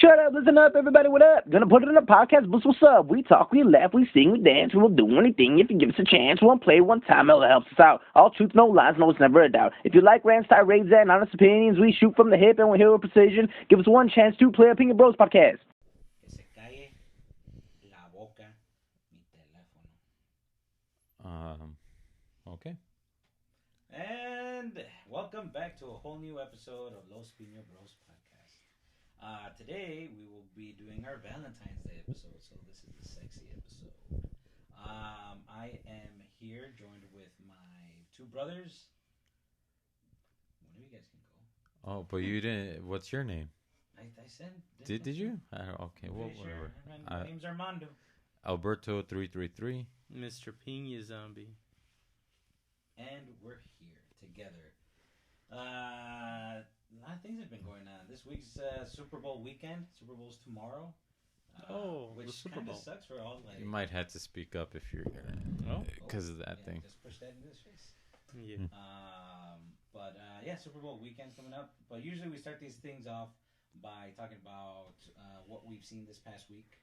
Shut up, listen up, everybody, what up? Gonna put it in a podcast, boost, what's up? We talk, we laugh, we sing, we dance, we'll do anything if you give us a chance. We'll play one time, it'll help us out. All truth, no lies, no, it's never a doubt. If you like rants, tirades, and honest opinions, we shoot from the hip and we're here with precision. Give us one chance to play Opinion Bros podcast. Que se calle la boca mi teléfono. Okay. And welcome back to a whole new episode of Los Pino Bros podcast. Today we will be doing our Valentine's Day episode, so this is the sexy episode. I am here joined with my two brothers. One of you guys can go. Oh, but you didn't. What's your name? I said. Did you? Okay, well, Pretty whatever. Sure. My name's Armando. Alberto 333. Mr. Pina Zombie. And we're here together. A lot of things have been going on. This week's Super Bowl weekend. Super Bowl's tomorrow. The Which Super kind of Bowl. sucks for all. Like, You might have to speak up if you're gonna, because of that yeah, thing. Just push that into his face. Yeah. Yeah, Super Bowl weekend coming up. But usually we start these things off by talking about what we've seen this past week.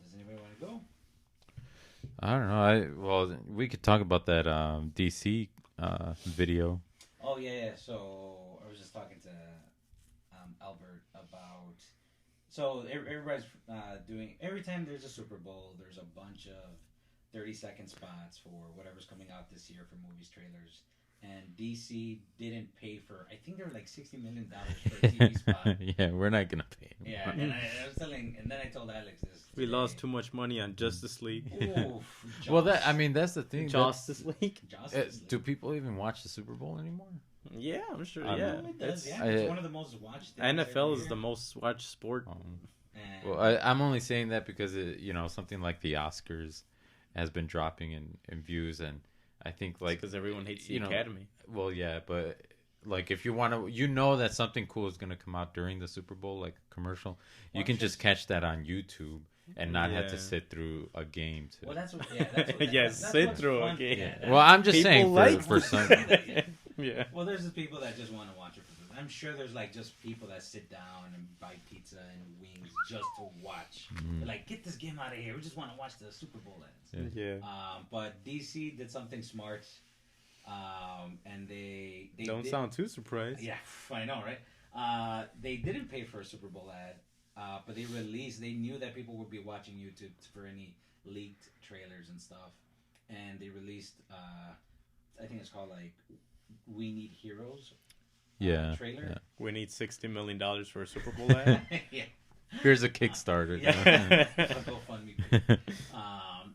Does anybody want to go? I don't know. Well, we could talk about that DC video. Oh yeah. So I was just talking to Albert about. So everybody's doing. Every time there's a Super Bowl, there's a bunch of 30-second spots for whatever's coming out this year for movies trailers. And DC didn't pay for. I think they were like $60 million for a TV spot. Yeah, we're not gonna pay. Yeah, and I was telling, and then I told Alex this. We lost too much money on Justice League. Oof, Well, that's the thing. Justice League? Do people even watch the Super Bowl anymore? Yeah, I'm sure. I Yeah, know. It does, It's- it's one of the most watched things NFL every is year. the most watched sport. And Well, I'm only saying that because something like the Oscars has been dropping in views, and I think Because everyone hates the you know, Academy. Well, yeah, but like if you want to, that something cool is going to come out during the Super Bowl, like a commercial, you Watch can it. just catch that on YouTube and not have to Yeah. sit through a game. well, that's what. Yeah, that's what. Yes, that's sit what's through fun. a game. Yeah, Well, I'm just People saying like for some. Yeah. well, there's the people that just want to watch it for the. I'm sure there's like just people that sit down and buy pizza and wings just to watch. They're like, get this game out of here. We just want to watch the Super Bowl ads. Yeah. But DC did something smart, and they Don't did, sound too surprised. Yeah, I know, right? They didn't pay for a Super Bowl ad, but they released. They knew that people would be watching YouTube for any leaked trailers and stuff, and they released. I think it's called like "We Need Heroes." Trailer. Yeah. We need $60 million for a Super Bowl ad. Yeah. Here's a Kickstarter. Yeah. GoFundMe.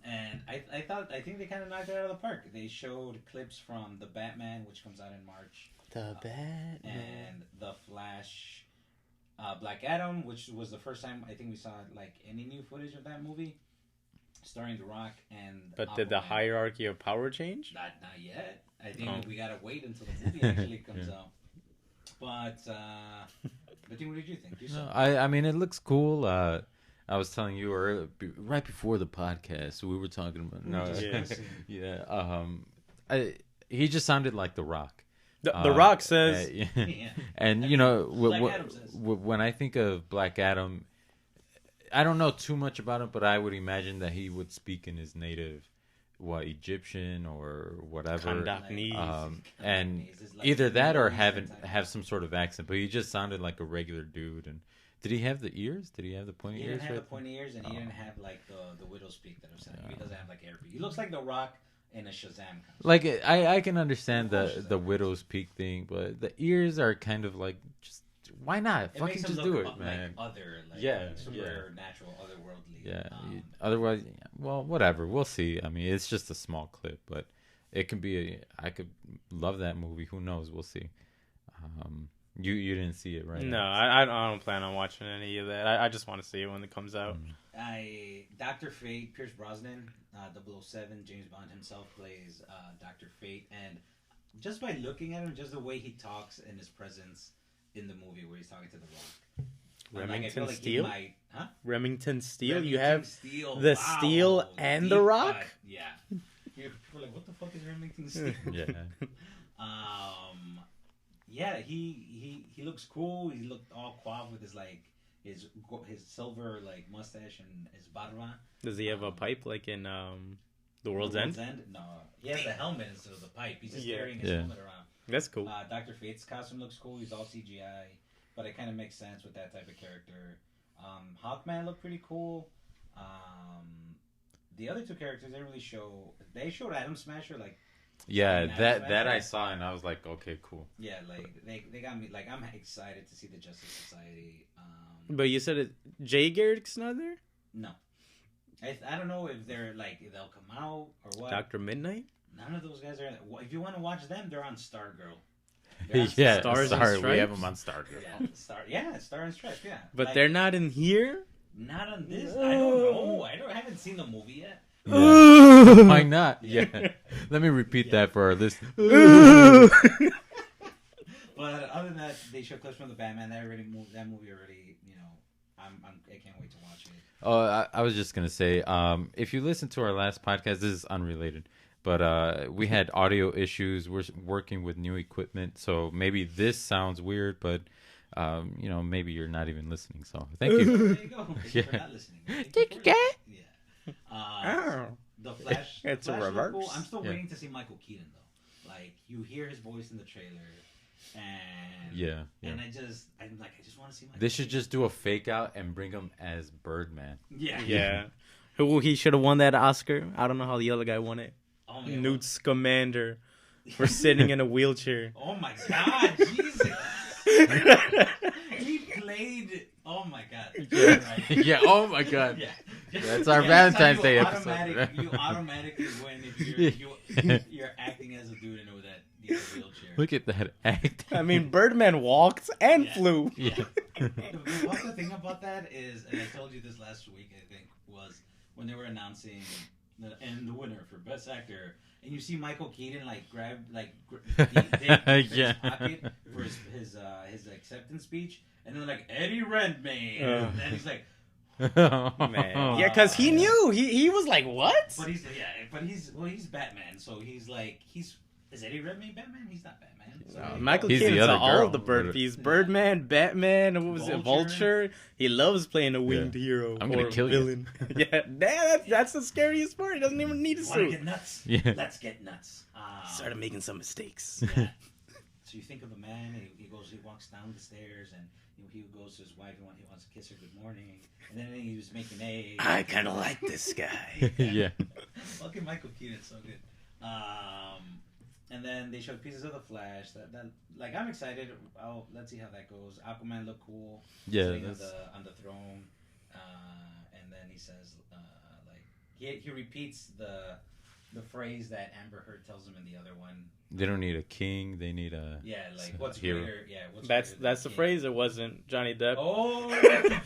And I think they kind of knocked it out of the park. They showed clips from the Batman, which comes out in March, The Batman. and the Flash, Black Adam, which was the first time I think we saw like any new footage of that movie, starring The Rock and. But did the Aquaman. hierarchy of power change? Not yet. I think Oh. we gotta wait until the movie actually comes out. But what did you think? You No, saw I mean it looks cool. I was telling you right before the podcast we were talking about. No, Yeah. yeah. He just sounded like The Rock. The Rock says. yeah. Yeah. And Black Adam says. when I think of Black Adam, I don't know too much about him, but I would imagine that he would speak in his native, Egyptian or whatever. Kandakanese. And It's like either that or Middle Eastern type. have some sort of accent, but he just sounded like a regular dude. And did he have the ears? Did he have the pointy He ears? didn't have the right? pointy ears, and he didn't have like the widow's peak that I was saying. He doesn't have like hairpiece. He looks like The Rock in a Shazam costume. Like I can understand Of course the widow's peak thing, but the ears are kind of like just why not? It Fucking makes him just look do it, like man. like Yeah, supernatural, otherworldly. Yeah. Otherwise, well, whatever. We'll see. I mean, it's just a small clip, but it can be. I could love that movie. Who knows? We'll see. You didn't see it, right? No, I don't plan on watching any of that. I just want to see it when it comes out. Dr. Fate, Pierce Brosnan, 007, James Bond himself plays Dr. Fate, and just by looking at him, just the way he talks and his presence in the movie where he's talking to The Rock. Remington he Steele? might- huh? Remington Steele? Remington You have Steele. the Wow. Steel and Deep The Rock? cut. Yeah. People are like, what the fuck is Remington Steele? Yeah. Yeah, he looks cool. He looked all coiffed with his like his silver like mustache and his barba. Does he have a pipe like in The World's End? No, he has the helmet instead of the pipe. He's just Yeah. carrying his helmet around. That's cool. Dr. Fate's costume looks cool. He's all CGI, but it kind of makes sense with that type of character. Hawkman looked pretty cool. The other two characters they really show. They showed Atom Smasher like. Yeah, Atom that Smasher. I saw and I was like, okay, cool. Yeah, like they got me. Like I'm excited to see the Justice Society. But you said Jay Garrick's not there? No, I don't know if they're like if they'll come out or what. Dr. Midnight? None of those guys are. If you want to watch them, they're on Stargirl. Yeah, Stars and Star, we Stripes? have them on Stargirl. Star and Stripes. Yeah, But like, they're not in here? not on this. I don't know. I haven't seen the movie yet. Yeah. Why not? Yeah. Let me repeat that for our listeners. But other than that, they show clips from the Batman. That movie already. You know, I can't wait to watch it. Oh, I was just gonna say, if you listen to our last podcast, this is unrelated, but we had audio issues. We're working with new equipment, so maybe this sounds weird, but maybe you're not even listening. So thank you. There you go. Thank you for not listening. Thank you. Yeah. The Flash. It's a Flash looked reverse. Cool. I'm still Yeah. waiting to see Michael Keaton though. Like you hear his voice in the trailer, and Yeah. and I just want to see Michael. They should just do a fake out and bring him as Birdman. Yeah. Yeah. Who he should have won that Oscar. I don't know how the other guy won it. Oh my God. Newt Scamander for sitting in a wheelchair. Oh my God, Jesus. He played. Oh my God. Yeah. Right. Yeah. Oh my God. Yeah. That's our Valentine's Day episode. You automatically win if you're acting as a dude and with the other wheelchair. Look at that act. I mean, Birdman walked and Yeah. flew. Yeah. What's the thing about that is, and I told you this last week, I think, was when they were announcing the winner for Best Actor, and you see Michael Keaton grab his Yeah. pocket for his acceptance speech, and then like Eddie Redmayne, and then he's like, Man. Yeah, because he knew. He was like, what? but he's Batman, so he's is Eddie Redmayne Batman? He's not Batman. So Michael He's the Keaton's other all girl. of the bird. He's Birdman, Batman, what was it, Vulture. Vulture. He loves playing a winged hero. I'm gonna or kill you. villain. Yeah, that's the scariest part. He doesn't even need a want to suit. get nuts? Yeah. Let's get nuts. He started making some mistakes. Yeah. So you think of a man, and he walks down the stairs, and he goes to his wife, and he wants to kiss her good morning, and then he was making eggs. I kind of like this guy. Yeah. Fucking Michael Keaton, so good. And then they showed pieces of the Flash. That like I'm excited. Let's see how that goes. Aquaman looked cool. Yeah. Sitting That's, on the throne, and then he says he repeats the phrase that Amber Heard tells him in the other one. they don't need a king. They need a What's hero. greater? Yeah, what's That's greater than the king? phrase. It wasn't Johnny Depp. Oh. All right.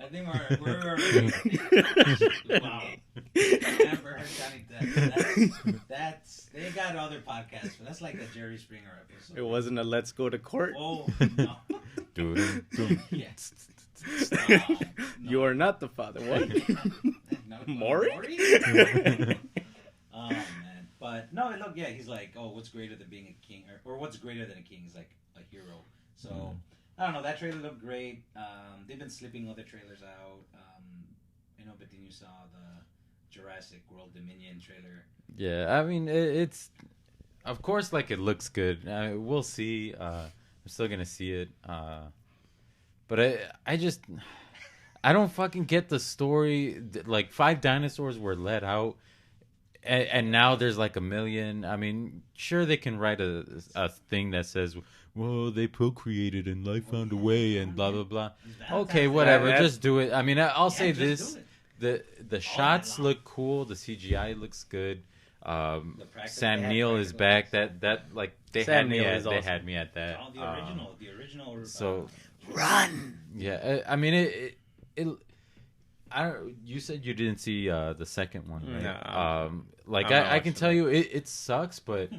I think we're wow. Amber Heard, Johnny Depp. That's they got other podcasts, but that's like a Jerry Springer episode. It wasn't a let's go to court. Oh no. Dude. Yeah. You are not the father. What? No, Maury? Oh man, but no, look, yeah, he's like, oh, what's greater than being a king, or what's greater than a king? He's like a hero. So I don't know. That trailer looked great. They've been slipping other trailers out. But then you saw the Jurassic World Dominion trailer. Yeah, I mean it's of course like it looks good. We'll see. I'm still gonna see it. But I don't fucking get the story. Like 5 dinosaurs were let out, and now there's like 1 million. I mean, sure they can write a thing that says, well, they procreated and life found a way and blah blah blah. Okay, whatever, just do it. I mean, I'll say this: the shots look cool, the CGI looks good. Sam Neill is back. That like they Sam had me Neill at is they awesome. had me at that. Oh, the original. So Run. yeah, I mean it. You said you didn't see the second one, right? No. Like I'm not I can watching tell you, it sucks, but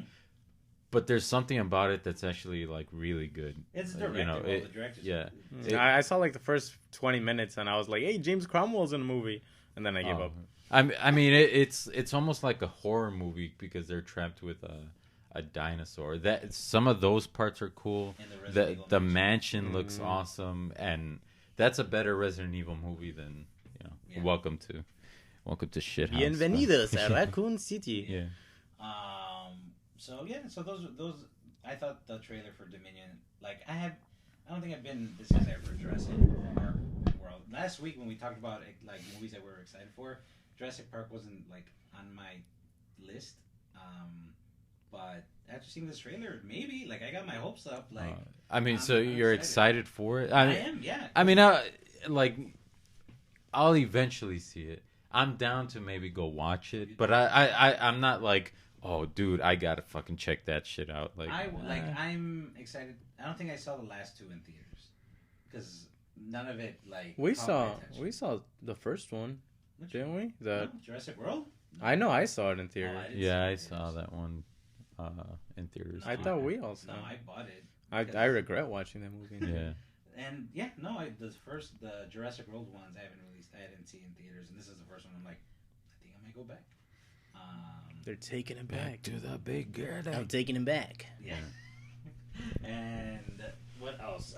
there's something about it that's actually like really good. It's directed. The director's yeah. I saw like the first 20 minutes and I was like, hey, James Cromwell's in the movie. And then I gave up. I mean, it's almost like a horror movie because they're trapped with a dinosaur. That some of those parts are cool. And the Resident Evil The mansion. mansion looks awesome, and that's a better Resident Evil movie than Welcome to Shit House. Bienvenidos a Raccoon City. Yeah. So those I thought the trailer for Dominion, like I don't think I've been this excited for Jurassic Park World. Last week when we talked about like movies that we were excited for, Jurassic Park wasn't like on my list. But after seeing this trailer, maybe like I got my hopes up. Like I'm you're excited for it? I am, yeah. I mean, I'll eventually see it. I'm down to maybe go watch it, but I'm not like, oh, dude, I gotta fucking check that shit out. I'm excited. I don't think I saw the last two in theaters because none of it like. We caught saw my attention. the first one, Which didn't one? we? No, Jurassic World. No. I know I saw it in theaters. I didn't Yeah, I see it in saw theaters. that one in theaters. I too. thought we all saw No, it. I bought it. I regret watching that movie. Yeah. And the Jurassic World ones I didn't see in theaters, and this is the first one. I'm like, I think I might go back. They're taking him back. to the big girl. I'm taking him back. Yeah. And what else?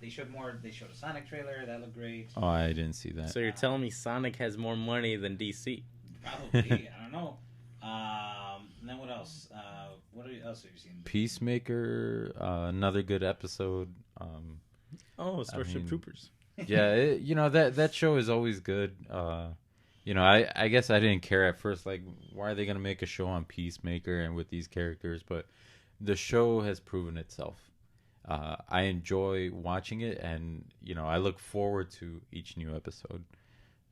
They showed a Sonic trailer that looked great. Oh, I didn't see that. So you're telling me Sonic has more money than DC? Probably. I don't know. And then what else? Else have you seen? Peacemaker, another good episode. Starship Troopers. Yeah, that show is always good. I guess I didn't care at first, like, why are they gonna make a show on Peacemaker and with these characters? But the show has proven itself. I enjoy watching it, and I look forward to each new episode.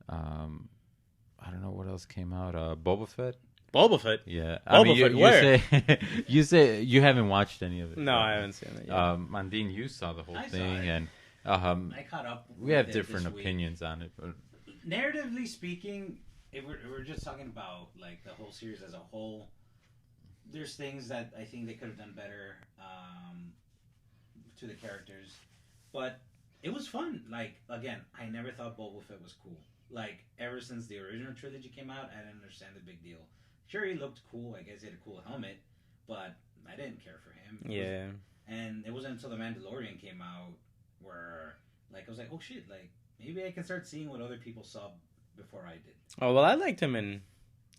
I don't know what else came out. Boba Fett. Boba Fett? Yeah. Boba Fett, where? You say you haven't watched any of it. No, I haven't seen it yet. Mandine, you saw the whole I saw thing, it. and I caught up. we have with it different this week. opinions on it. But Narratively speaking, if we're just talking about like the whole series as a whole, there's things that I think they could have done better to the characters, but it was fun. Like again, I never thought Boba Fett was cool. Like ever since the original trilogy came out, I didn't understand the big deal. Sure, he looked cool. I guess he had a cool helmet, but I didn't care for him. And it wasn't until the Mandalorian came out where like I was like, oh shit, like maybe I can start seeing what other people saw before I did. Oh, well, I liked him in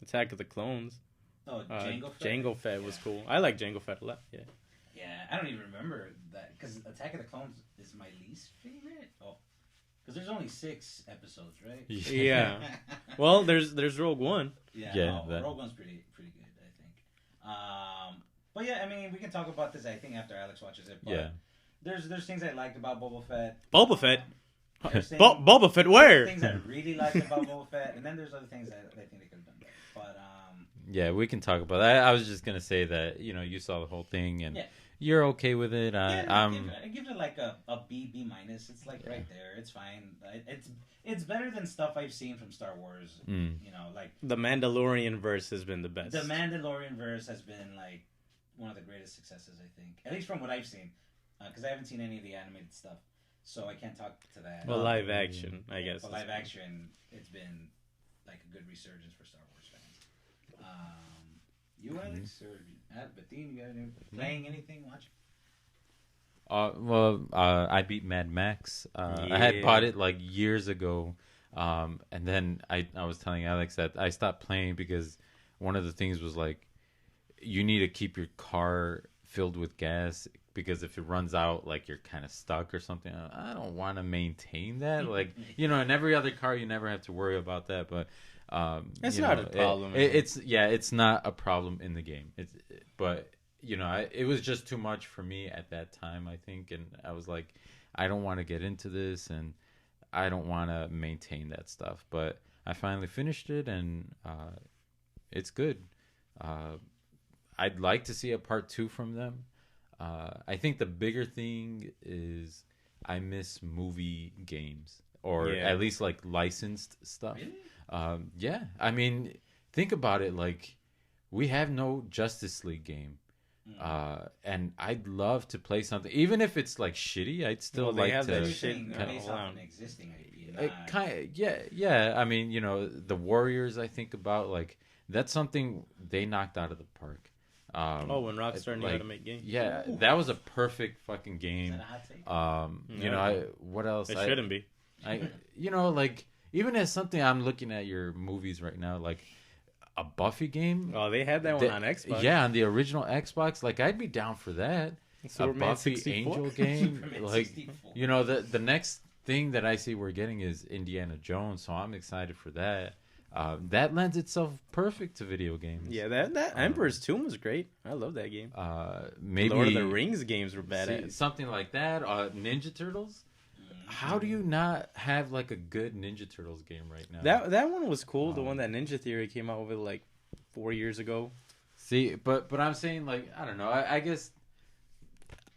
Attack of the Clones. Oh, Jango Fett? Jango Fett was cool. I like Jango Fett a lot, yeah. Yeah, I don't even remember that, because Attack of the Clones is my least favorite. Oh, because there's only 6 episodes, right? Yeah. Well, there's Rogue One. Yeah, Rogue One's pretty good, I think. But yeah, I mean, we can talk about this, I think, after Alex watches it. But yeah. There's things I liked about Boba Fett. Boba Fett? There's things- Boba Fett, where? Things I really liked about Boba Fett, and then there's other things that I think they could have done better. But yeah, we can talk about that. I was just gonna say that you saw the whole thing and you're okay with it. I give it like a B minus. It's like right there. It's fine. It's better than stuff I've seen from Star Wars. Like the Mandalorian verse has been the best. The Mandalorian verse has been like one of the greatest successes, I think, at least from what I've seen, because I haven't seen any of the animated stuff, so I can't talk to that. Well, live action, I guess. But live action, it's been like a good resurgence for Star Wars fans. You, Alex, or Bettine, you have playing anything, watching? I beat Mad Max. I had bought it like years ago, and then I was telling Alex that I stopped playing because one of the things was like you need to keep your car filled with gas because if it runs out, like you're kind of stuck or something. I don't want to maintain that. Like in every other car, you never have to worry about that, but. It's not a problem. It's not a problem in the game. But it was just too much for me at that time, I think, and I was like, I don't want to get into this, and I don't want to maintain that stuff. But I finally finished it, and it's good. I'd like to see a part 2 from them. I think the bigger thing is I miss movie games, or at least like licensed stuff. Really? Yeah, I mean, think about it. Like, we have no Justice League game, and I'd love to play something, even if it's like shitty. I'd still like have to. that shit Based off an existing idea. Yeah. I mean, the Warriors. I think about like that's something they knocked out of the park. When Rockstar knew how to make games. Yeah, that was a perfect fucking game. Is that a hot take? You know, what else? It shouldn't be. Like even as something I'm looking at your movies right now, like a Buffy game. Oh, they had that one on Xbox. Yeah, on the original Xbox. Like I'd be down for that. Superman a Buffy 64? Angel game. Superman Like 64. the next thing that I see we're getting is Indiana Jones, so I'm excited for that. That lends itself perfect to video games. Yeah, that Emperor's Tomb was great. I love that game. Maybe Lord of the Rings games were badass. something like that. Ninja Turtles. How do you not have like a good Ninja Turtles game right now? That one was cool. The one that Ninja Theory came out with like 4 years ago. See, but I'm saying like I don't know. I guess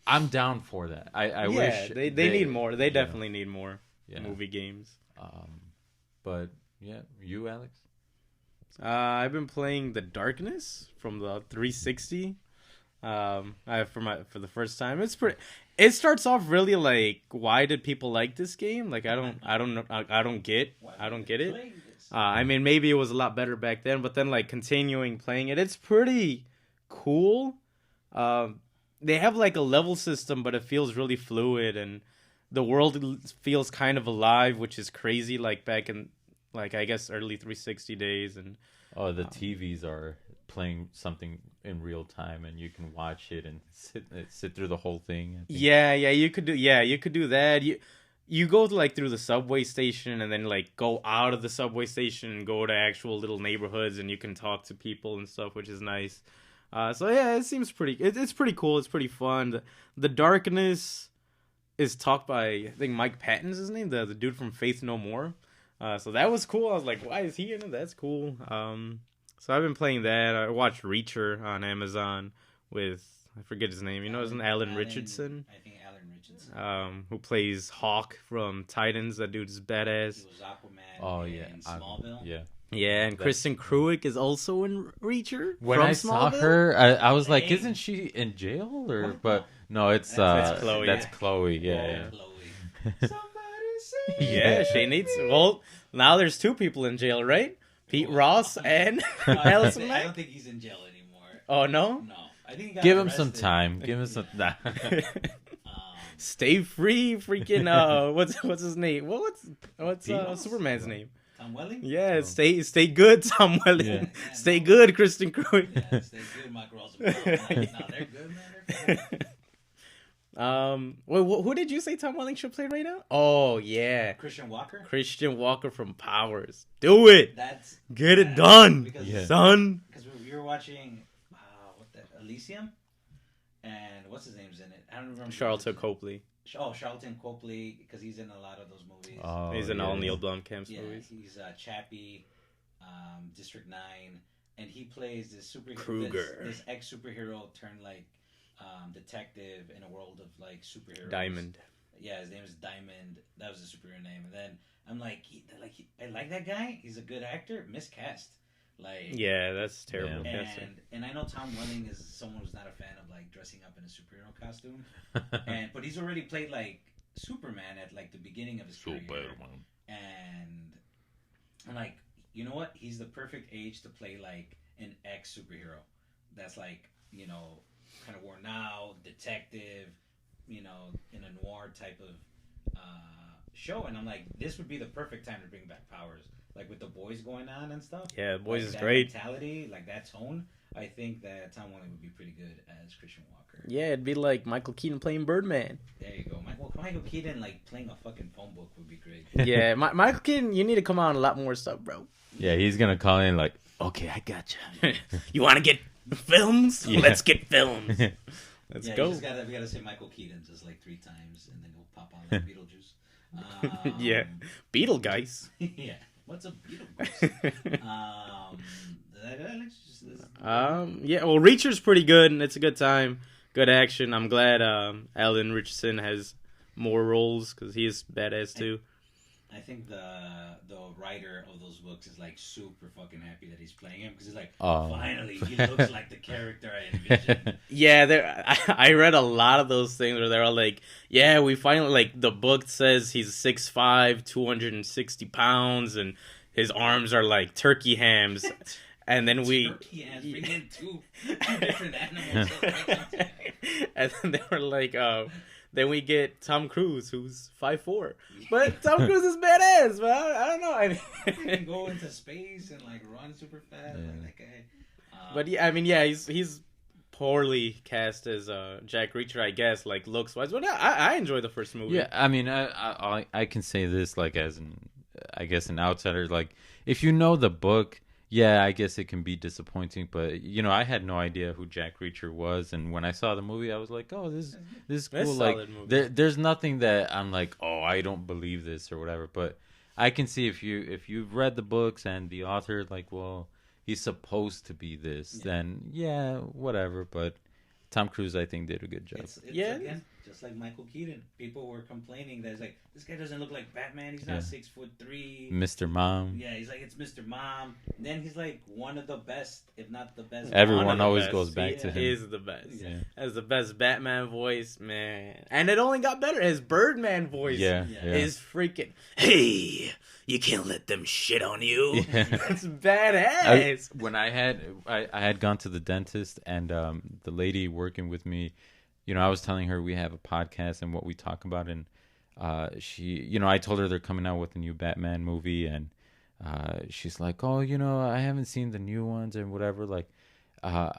I'm down for that. I wish they need more. They definitely need more movie games. But yeah, you Alex. I've been playing The Darkness from the 360. For the first time. It's pretty. It starts off really like, why did people like this game? Like I don't get it. I mean, maybe it was a lot better back then, but then like continuing playing it, it's pretty cool. They have like a level system, but it feels really fluid, and the world feels kind of alive, which is crazy. Like back in, like I guess early 360 days, and the TVs are playing something in real time, and you can watch it and sit through the whole thing. Yeah, you could do that. You go like through the subway station, and then like go out of the subway station and go to actual little neighborhoods, and you can talk to people and stuff, which is nice. So yeah, it seems pretty. It's pretty cool. It's pretty fun. The Darkness is talked by, I think Mike Patton's his name, the dude from Faith No More. So that was cool. I was like, why is he in it? That's cool. So I've been playing that. I watched Reacher on Amazon with, I forget his name. You know, isn't Alan Richardson? I think Alan Richardson. Who plays Hawk from Titans. That dude is badass. He was Aquaman. Oh yeah, in Smallville. Yeah. Yeah, and Kristen Cruick is also in Reacher. When I saw her, I was like, isn't she in jail? Or but no, it's That's Chloe. That's Chloe. Yeah. Chloe. Somebody say Yeah, she needs. Well, now there's two people in jail, right? Pete Ross and Allison I Mack. don't think he's in jail anymore. Oh no! No, I think he got Give him some arrested. time. Give him some. Nah. Stay free, freaking. What's his name? What's Superman's name? Tom Welling. Yeah, stay good, Tom Welling. Yeah. Stay good, Kristen Cruick. Yeah, stay good, Mike Rosenbaum. No, they're good, man. They're good. Who did you say Tom Welling should play right now? Oh yeah, Christian Walker. Christian Walker from Powers. Do it. That's Get it done, because son. Because we were watching, Elysium, and what's his name's in it? I don't remember. Charlton Copley. Charlton Copley, because he's in a lot of those movies. Oh, He's in yeah. all Neil Blomkamp's Yeah, movies. he's Chappie, District 9, and he plays this superhero, Kruger. this ex superhero turned like detective in a world of like superheroes. Diamond. Yeah, his name is Diamond. That was his superhero name. And then I'm like, I like that guy. He's a good actor. Miscast. Like Yeah, that's terrible. Yeah. casting. and I know Tom Welling is someone who's not a fan of like dressing up in a superhero costume, but he's already played like Superman at like the beginning of his career. And I'm like, you know what? He's the perfect age to play like an ex superhero. That's like, kind of worn out, detective, in a noir type of show. And I'm like, this would be the perfect time to bring back Powers. Like with the boys going on and stuff. Yeah, Boys is that great. mentality, like that tone. I think that Tom Welling would be pretty good as Christian Walker. Yeah, it'd be like Michael Keaton playing Birdman. There you go. Michael Keaton like playing a fucking phone book would be great. Yeah, Michael Keaton, you need to come on a lot more stuff, bro. Yeah, he's gonna call in like, okay, I got you. You want to get films? Yeah. Let's get films. Let's Yeah, go. we gotta say Michael Keaton just like 3 times, and then he'll pop on like Beetlejuice. Yeah, Beetle guys. Yeah. What's a Beetlejuice? Yeah, well, Reacher's pretty good, and it's a good time, good action. I'm glad Alan Richardson has more roles because he's badass too. I think the writer of those books is like super fucking happy that he's playing him because he's like, finally, he looks like the character I envisioned. Yeah, I read a lot of those things where they're all like, yeah, we finally, like, the book says he's 6'5", 260 pounds, and his arms are like turkey hams. And then we Turkey ass, bring in two different animals. and then they were like, then we get Tom Cruise, who's 5'4", but Tom Cruise is badass. But I don't know. I mean, He can go into space and like run super fast. Yeah. Like that guy. but yeah, I mean, yeah, he's poorly cast as Jack Reacher, I guess, like looks wise. But I enjoy the first movie. Yeah, I mean, I can say this like as an outsider. Like, if you know the book, yeah, I guess it can be disappointing. But I had no idea who Jack Reacher was, and when I saw the movie, I was like, oh, this is cool. It's a Like, solid movie. there's nothing that I'm like, oh, I don't believe this or whatever. But I can see if you've read the books and the author, like, well, he's supposed to be this, then yeah, whatever. But Tom Cruise, I think, did a good job. It's Yeah. again, just like Michael Keaton. People were complaining that it's like, this guy doesn't look like Batman. He's not Yeah. 6'3". Mr. Mom. Yeah, he's like, it's Mr. Mom. And then he's like one of the best, if not the best. Everyone One of the always best. goes back Yeah. to He him. is the best. Yeah. Has the best Batman voice, man. And it only got better. His Birdman voice Yeah, is freaking, hey, you can't let them shit on you. Yeah. It's badass. When I had gone to the dentist, and the lady working with me, I was telling her we have a podcast and what we talk about, and she, I told her they're coming out with a new Batman movie, and she's like, oh, I haven't seen the new ones and whatever. Like,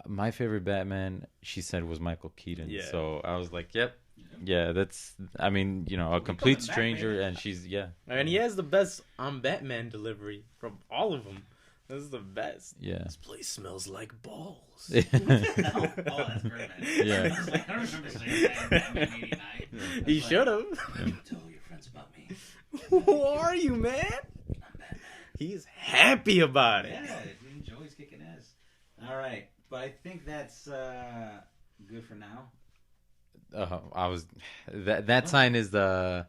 my favorite Batman, she said, was Michael Keaton. Yeah. So I was like, yep. Yeah, that's, I mean, a complete coming back, stranger, baby. and she's, yeah. And he has the best Batman delivery from all of them. This is the best. Yeah. This place smells like balls. Oh, that's Birdman. Yeah. I was like, I don't remember saying that in Batman '89. He should have. Tell your friends about me. Who are you, man? I'm Batman. He's happy about it. Yeah, he enjoys kicking ass. All right, but I think that's good for now. That sign is the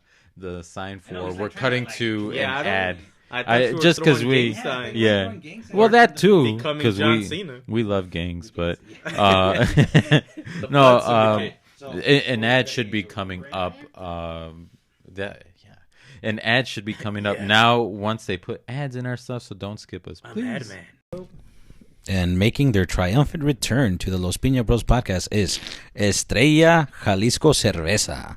sign And I for was, like, we're trying to, cutting like, to Yeah, an I ad. I thought you were just 'cause throwing we- gang signs. Yeah. Gangs Well, that too, Becoming because John Cena. we love gangs, but The no, blood syndicate. So, an ad should be coming up. An ad should be coming up now once they put ads in our stuff. So don't skip us, I'm please. Madman. And making their triumphant return to the Los Piña Bros podcast is Estrella Jalisco Cerveza.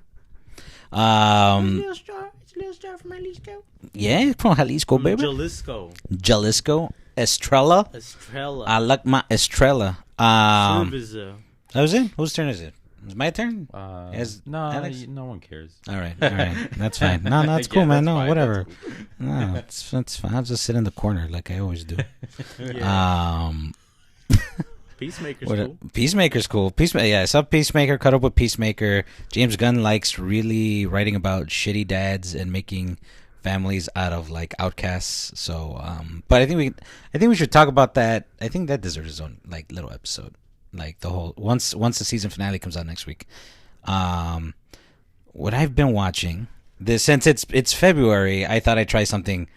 Yeah, from Jalisco, baby. Jalisco. Jalisco. Estrella. Estrella. I like my Estrella. Cerveza. That was it? Whose turn is it? It's my turn? No, Alex? no one cares. All right. That's fine. No, that's cool, Yeah, man. that's No, fine, whatever. that's cool. No, it's fine. I'll just sit in the corner like I always do. Yeah. Peacemaker's cool. Peacemaker's cool. Yeah, I saw Peacemaker, caught up with Peacemaker. James Gunn likes really writing about shitty dads and making families out of like outcasts. So, but I think we should talk about that. I think that deserves its own like little episode. Like the whole once the season finale comes out next week. What I've been watching since it's February, I thought I'd try something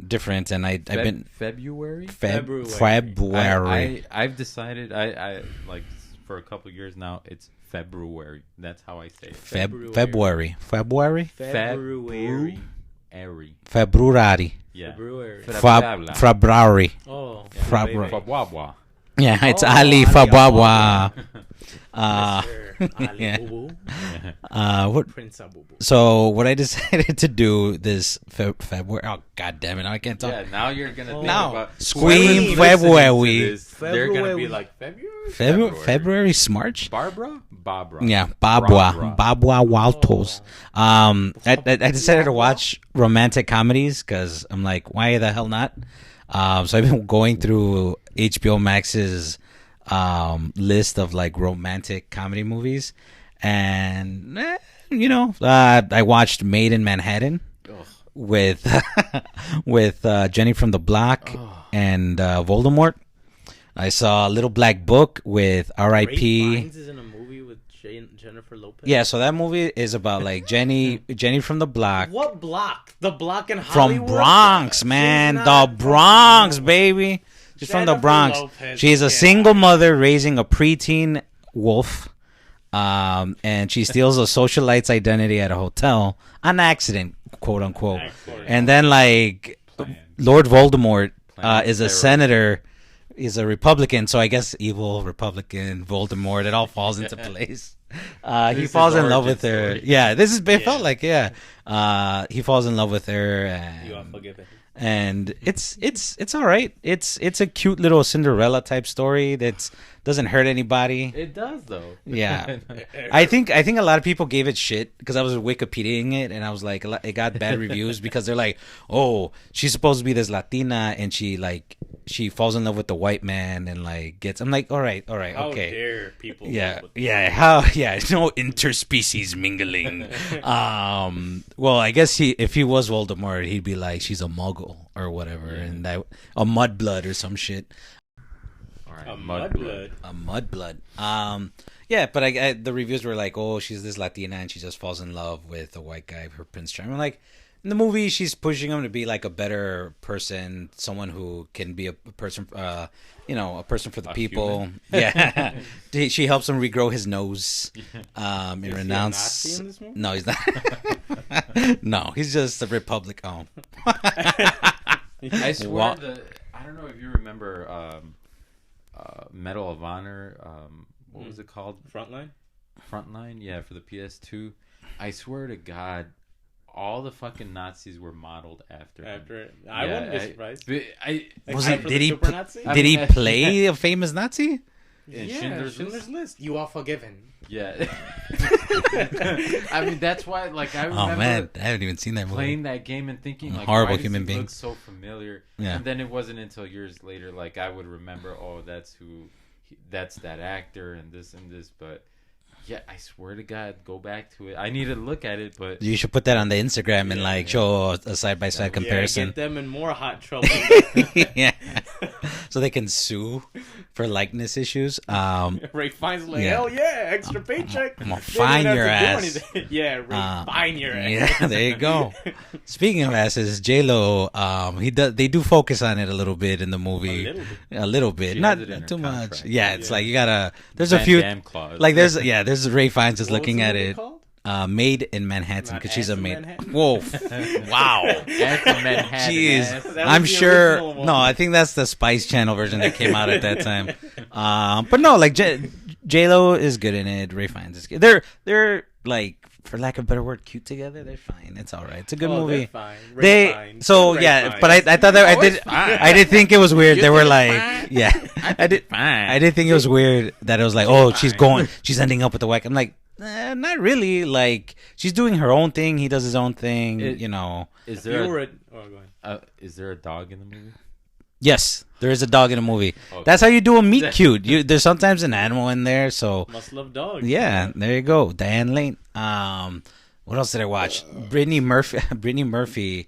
different, and I've been February. February. I've decided. I like for a couple of years now. It's February. That's how I say it. February. February. February. February. Yeah. February. February. Oh. February. Fabwabwa. Yeah, it's Oh, Ali Ali Fabwawa. Yeah. What? Prince Abubu. So what I decided to do this February. Oh, God damn it! Now I can't talk. Yeah, now you're gonna think Now, about scream whoever's listening to February. this, they're gonna be February. like February. February, March. Barbara. Yeah, Babwa Waltos. I decided to watch romantic comedies because I'm like, why the hell not? So I've been going through HBO Max's list of like romantic comedy movies, and I watched Made in Manhattan with Jenny from the Block and Voldemort. I saw Little Black Book with R.I.P. Grapevines is in a movie with Jennifer Lopez. Yeah, so that movie is about like Jenny from the Block. What block? The block in From Hollywood? Bronx, man. She's The not from Bronx, Hollywood. baby. She's from the Jennifer Bronx. Lopez, She's a yeah. single mother raising a preteen wolf. And she steals a socialite's identity at a hotel on accident, quote unquote. And then like Lord Voldemort is a senator is a Republican, so I guess evil Republican Voldemort. It all falls into place. He falls in love with her. Story. Yeah, this is. It felt like he falls in love with her, You are forgiven. and it's all right. It's a cute little Cinderella type story that doesn't hurt anybody. It does though. Yeah, I think a lot of people gave it shit because I was Wikipediaing it and I was like, it got bad reviews because they're like, oh, she's supposed to be this Latina and she falls in love with the white man and like gets. I'm like, all right, How okay. dare people? Yeah, love with no interspecies mingling. Well, I guess if he was Voldemort, he'd be like, she's a Muggle or whatever, and that a mudblood or some shit. All right, a mudblood. A mudblood. Yeah, but I the reviews were like, oh, she's this Latina and she just falls in love with a white guy, her Prince Charming. I'm like, in the movie, she's pushing him to be like a better person, someone who can be a person, a person for the people. Human. Yeah, she helps him regrow his nose. And Is he a renounce. Nazi in this movie? No, he's not. No, he's just a Republic. Oh, I swear Wa- I don't know if you remember Medal of Honor. What was it called? Frontline. Frontline. Yeah, for the PS2. I swear to God, all the fucking Nazis were modeled after him. I wouldn't be surprised. was Except it? for the super Nazi? I Did he mean, play a famous Nazi? In Yeah, Schindler's Schindler's List? List. You are forgiven. Yeah. I mean, that's why, like, I remember Oh man, I haven't even seen that movie. playing that game and thinking, like, Horrible why does human he being. look so familiar? Yeah. And then it wasn't until years later, like, I would remember, oh, that's that actor and this, but yeah, I swear to God, go back to it. I need to look at it, but You should put that on the Instagram and like show a side by side Yeah, comparison. get them in more hot trouble. Yeah, so they can sue for likeness issues. Ray Fine's like, Yeah. hell yeah, extra paycheck. I'm gonna They fine didn't your have to ass. do anything. Yeah, Ray, fine your ass. Yeah, there you go. Speaking of asses, J-Lo, they do focus on it a little bit in the movie. A little bit, She not has it in her too much. contract. Yeah, it's Yeah. like you gotta. There's Van a few. Damme clause. Like there's Ray Fiennes just What was looking the at movie it. called? Made in Manhattan because she's a Ass in maid. Manhattan? Whoa, wow. That's a Manhattan Jeez, ass. That was I'm the sure. original one. No, I think that's the Spice Channel version that came out at that time. But no, like J Lo is good in it. Ray Fiennes is good. They're like, for lack of a better word, cute together. They're fine. It's all right. It's a good movie. They're fine. Ray Fine. Ray Yeah, Fine. but I thought that I did think it was weird. They were like, fine? yeah, I did think it was weird that it was like, oh, she's ending up with the whack. I'm like, not really. Like, she's doing her own thing. He does his own thing. Is If there you were a, go ahead. is there a dog in the movie? Yes, there is a dog in a movie. Okay. That's how you do a meet cute. There's sometimes an animal in there. So Must love dogs. yeah, there you go. Diane Lane. What else did I watch? Brittany Murphy.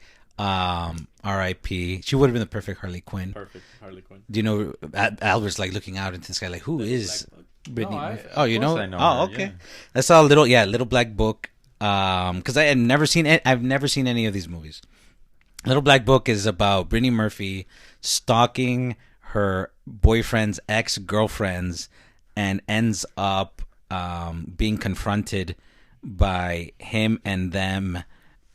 R.I.P. She would have been the perfect Harley Quinn. Perfect. Harley Quinn. Do you know Albert's like looking out into the sky like, who is Black Book. Brittany? No, Murphy? of You course know? I know Oh, her, okay. yeah. I saw Little Black Book. Because I had never seen it. I've never seen any of these movies. Little Black Book is about Brittany Murphy stalking her boyfriend's ex-girlfriends and ends up being confronted by him and them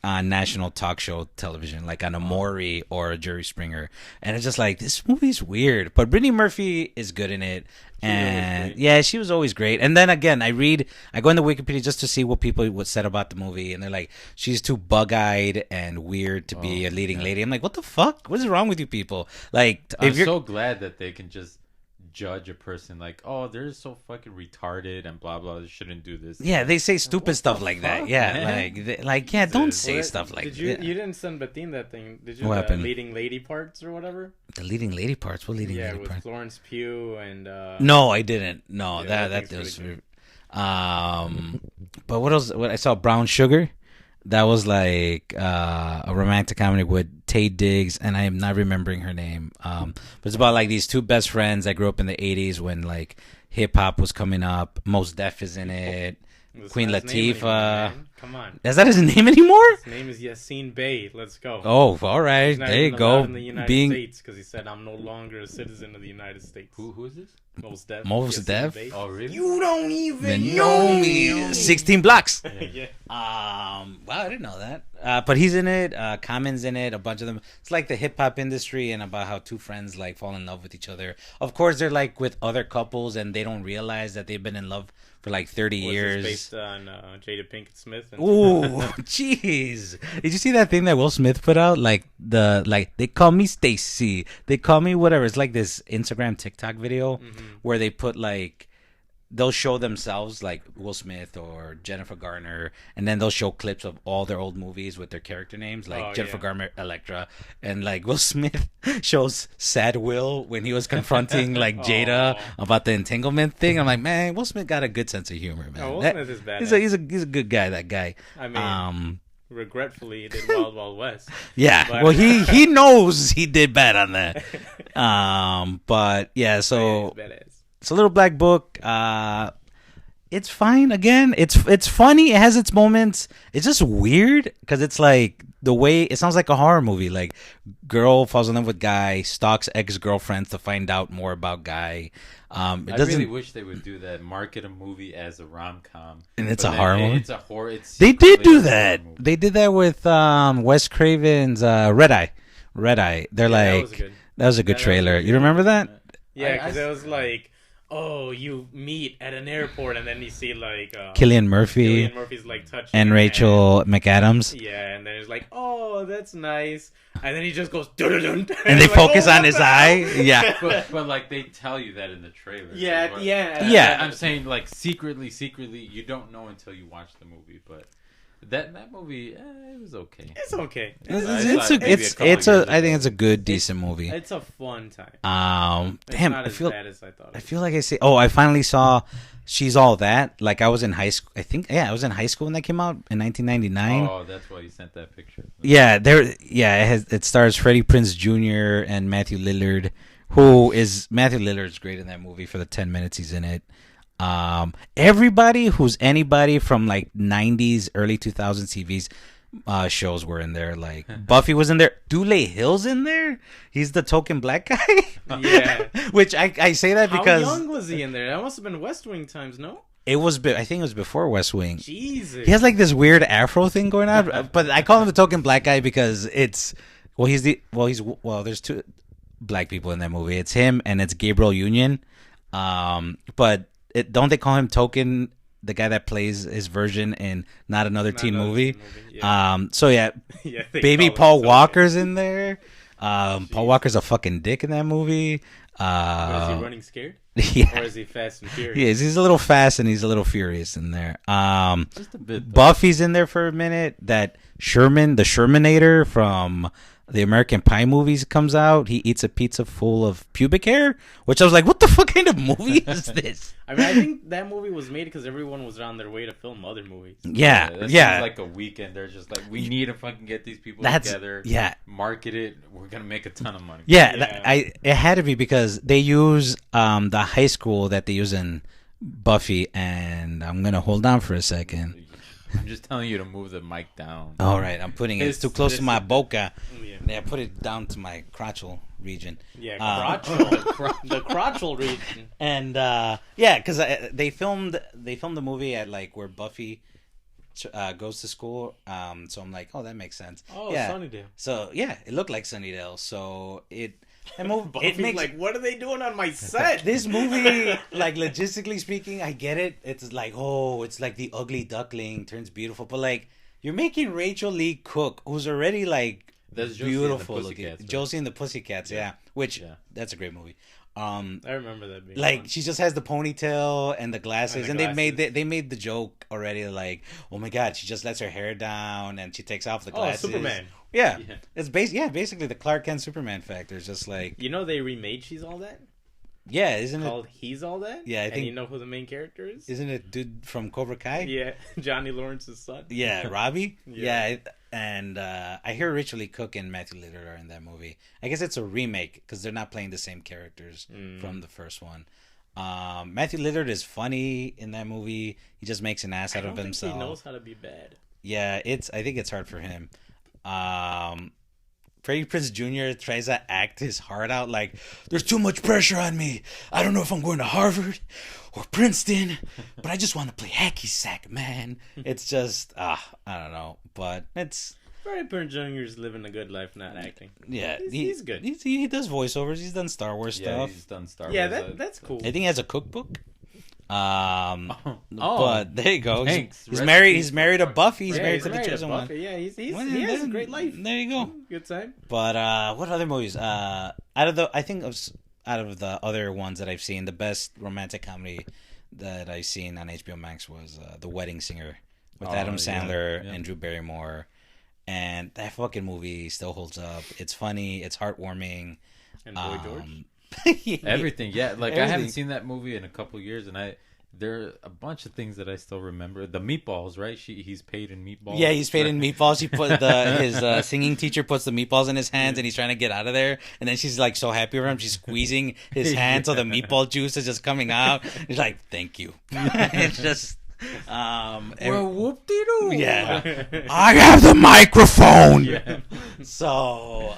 on national talk show television, like on a Maury or a Jerry Springer. And it's just like, this movie's weird. But Brittany Murphy is good in it. And yeah, she was always great. And then again, I go into Wikipedia just to see what people would said about the movie. And they're like, she's too bug-eyed and weird to be a leading lady. I'm like, what the fuck? What is wrong with you people? Like, I'm if you're so glad that they can just judge a person like, oh, they're so fucking retarded and blah blah. They shouldn't do this. yeah, they say stupid stuff like that. fuck, Yeah, man? yeah, don't Well, say stuff like Did you? that. You didn't send Bettine that thing, did you? What the happened? leading lady parts or whatever. The leading lady parts. What leading Yeah, lady with parts? Florence Pugh and. No, I didn't. No, Yeah, that thing's was. pretty But what else? What I saw, Brown Sugar. That was like a romantic comedy with Taye Diggs, and I am not remembering her name. But it's about like these two best friends that grew up in the '80s when like hip hop was coming up. Mos Def is in it. That's Queen not his name Latifah. anymore, man. Come on. Is that his name anymore? His name is Yassine Bey. Let's go. Oh, all right. He's not There you even go. allowed in the United Being States because he said, "I'm no longer a citizen of the United States." Who is this? Most Def. Most Yes, Def? Bass. Oh, really? You don't even know me. 16 blocks. Yeah. Wow, I didn't know that. But he's in it. Common's in it. A bunch of them. It's like the hip hop industry and about how two friends like fall in love with each other. Of course, they're like with other couples and they don't realize that they've been in love for like 30 years. It's based on Jada Pinkett Smith. And Ooh, jeez! Did you see that thing that Will Smith put out? Like they call me Stacy, they call me whatever. It's like this Instagram TikTok video where they put like they'll show themselves like Will Smith or Jennifer Garner, and then they'll show clips of all their old movies with their character names, like Jennifer Garner, Electra, and like Will Smith shows Sad Will when he was confronting like Jada about the entanglement thing. I'm like, man, Will Smith got a good sense of humor, man. Will Smith is bad. He's a good guy. That guy. I mean, regretfully, he did Wild Wild West. Yeah, but... well, he knows he did bad on that. But yeah, so. It's a Little Black Book. It's fine. Again, it's funny. It has its moments. It's just weird because it's like the way it sounds like a horror movie. Like girl falls in love with guy, stalks ex-girlfriends to find out more about guy. I really wish they would do that. Market a movie as a rom-com, and it's a horror movie. It's a horror. They did do that. They did that with Wes Craven's Red Eye. Red Eye. They're like that was a good trailer. You remember that? Yeah, because it was like. Oh, you meet at an airport, and then you see like Cillian Murphy. Cillian Murphy's like touching, and Rachel McAdams. Yeah, and then it's like, oh, that's nice, and then he just goes, dun-dun-dun, and they focus on his eye. Yeah, but like they tell you that in the trailer. Yeah, at the end. Yeah, I'm saying like secretly, you don't know until you watch the movie, but. That movie, it was okay. It's okay. It's I think it's a good, decent movie. It's a fun time. Damn, not as bad as I thought. I feel like I say. Oh, I finally saw She's All That. Like I was in high school. I think I was in high school when that came out in 1999. Oh, that's why you sent that picture. Yeah, it stars Freddie Prinze Jr. and Matthew Lillard. Matthew Lillard's great in that movie for the 10 minutes he's in it. Everybody who's anybody from like 90s, early 2000s TVs shows were in there. Like Buffy was in there. Dule Hill's in there. He's the token black guy. Yeah. Which I say that because how young was he in there? That must have been West Wing times, no? It was. I think it was before West Wing. Jesus. He has like this weird afro thing going on, but I call him the token black guy because there's two black people in that movie. It's him and it's Gabriel Union. But don't they call him Token, the guy that plays his version in Not Another Teen Movie? Yeah. So yeah, baby Paul Walker's in there. Paul Walker's a fucking dick in that movie. Is he running scared? Yeah. Or is he fast and furious? He is. He's a little fast and he's a little furious in there. Just a bit. Buffy's in there for a minute. That the Shermanator from the American Pie movies comes out. He eats a pizza full of pubic hair, which I was like, what the fuck kind of movie is this? I mean, I think that movie was made because everyone was on their way to film other movies. Yeah. Seems like a weekend. They're just like, we need to fucking get these people together. Yeah. Market it. We're going to make a ton of money. Yeah. It had to be because they use the high school that they use in Buffy, and I'm going to hold on for a second. I'm just telling you to move the mic down. All right, I'm putting it. It's too close to my boca. Yeah, put it down to my crotchal region. Yeah, the crotchal region. And because they filmed the movie at like where Buffy goes to school. So I'm like, oh, that makes sense. Oh, yeah. Sunnydale. So yeah, it looked like Sunnydale. So it makes like, what are they doing on my set? This movie, like logistically speaking, I get it. It's like, it's like the ugly duckling turns beautiful, but like you're making Rachel Lee Cook, who's already like beautiful looking. Josie and the Pussycats, that's a great movie. I remember that being like fun. She just has the ponytail and the glasses, and they made the joke already. Like, oh my god, she just lets her hair down and she takes off the glasses. Oh, Superman. Yeah. It's basically the Clark Kent Superman factor. It's just like they remade She's All That. Yeah, isn't it called He's All That? Yeah, I think. And you know who the main character is? Isn't it dude from Cobra Kai? Yeah, Johnny Lawrence's son. Yeah, Robbie. Yeah, and I hear Rachel Lee Cook and Matthew Lillard are in that movie. I guess it's a remake because they're not playing the same characters from the first one. Matthew Lillard is funny in that movie. He just makes an ass out of himself. He knows how to be bad. Yeah, I think it's hard for him. Freddie Prinze Jr. tries to act his heart out like, there's too much pressure on me. I don't know if I'm going to Harvard or Princeton, but I just want to play hacky sack, man. It's just, I don't know. But it's... Freddie Prinze Jr. is living a good life, not acting. Yeah. He's good. He does voiceovers. He's done Star Wars stuff. He's done Star Wars. Yeah, that's cool. I think he has a cookbook. Oh. But there you go. Thanks. He's Rest married. in He's peace, married to motherfucker. Buffy. He's Yeah, married he's to the married chosen to one. Buffy. Yeah, Well, he has a then- great life. There you go. Good time. But what other movies? Out of the other ones that I've seen, the best romantic comedy that I've seen on HBO Max was The Wedding Singer with Adam Sandler and Drew Barrymore, and that fucking movie still holds up. It's funny. It's heartwarming. And Boy George. Everything, yeah. Like I Everything. haven't seen that movie in a couple years, and there are a bunch of things that I still remember. The meatballs, right? He's paid in meatballs. Yeah, he's paid in meatballs. He put his singing teacher puts the meatballs in his hands, and he's trying to get out of there. And then she's like so happy for him, she's squeezing his hand so the meatball juice is just coming out. He's like, "Thank you." It's just, Well, whoop-de-doo. yeah. I have the microphone. Yeah. So,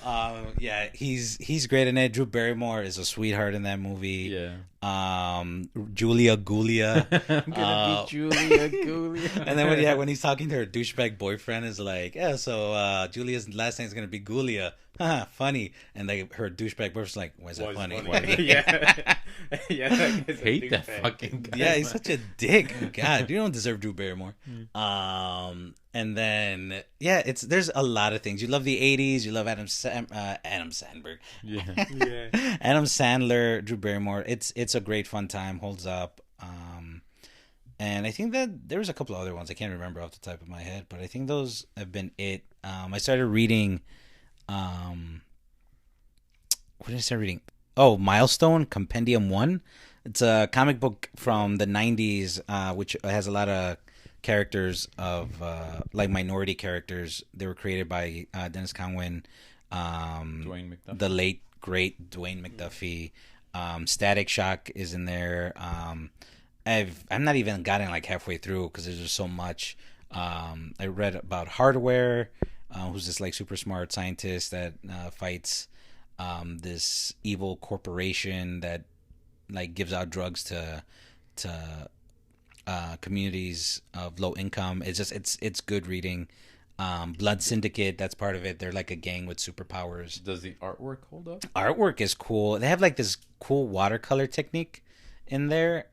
yeah, he's great in it. Drew Barrymore is a sweetheart in that movie. Yeah. Julia Gulia. I'm gonna be Julia Gulia. And then when he's talking to her douchebag boyfriend, is like, yeah, so Julia's last name is gonna be Gulia. Haha, funny. And like her douchebag boyfriend's like, why is that funny? Yeah. Yeah. That guy's a Hate that douchebag. fucking guy. Yeah, he's such a dick. God, you don't deserve Drew Barrymore. And then there's a lot of things. You love the '80s. You love Adam Sandberg. Yeah. Yeah. Adam Sandler, Drew Barrymore. It's a great fun time. Holds up. And I think that there was a couple of other ones I can't remember off the top of my head, but I think those have been it. I started reading. What did I start reading? Oh, Milestone Compendium 1. It's a comic book from the 90s, which has a lot of characters of like minority characters. They were created by Dennis Conway, Dwayne McDuffie. the late great Dwayne McDuffie. Static Shock is in there. I'm not even gotten like halfway through because there's just so much. I read about Hardware, who's this like super smart scientist that fights this evil corporation that like gives out drugs to communities of low income. It's good reading. Blood Syndicate, that's part of it. They're like a gang with superpowers. Does the artwork hold up? Artwork is cool. They have like this cool watercolor technique in there.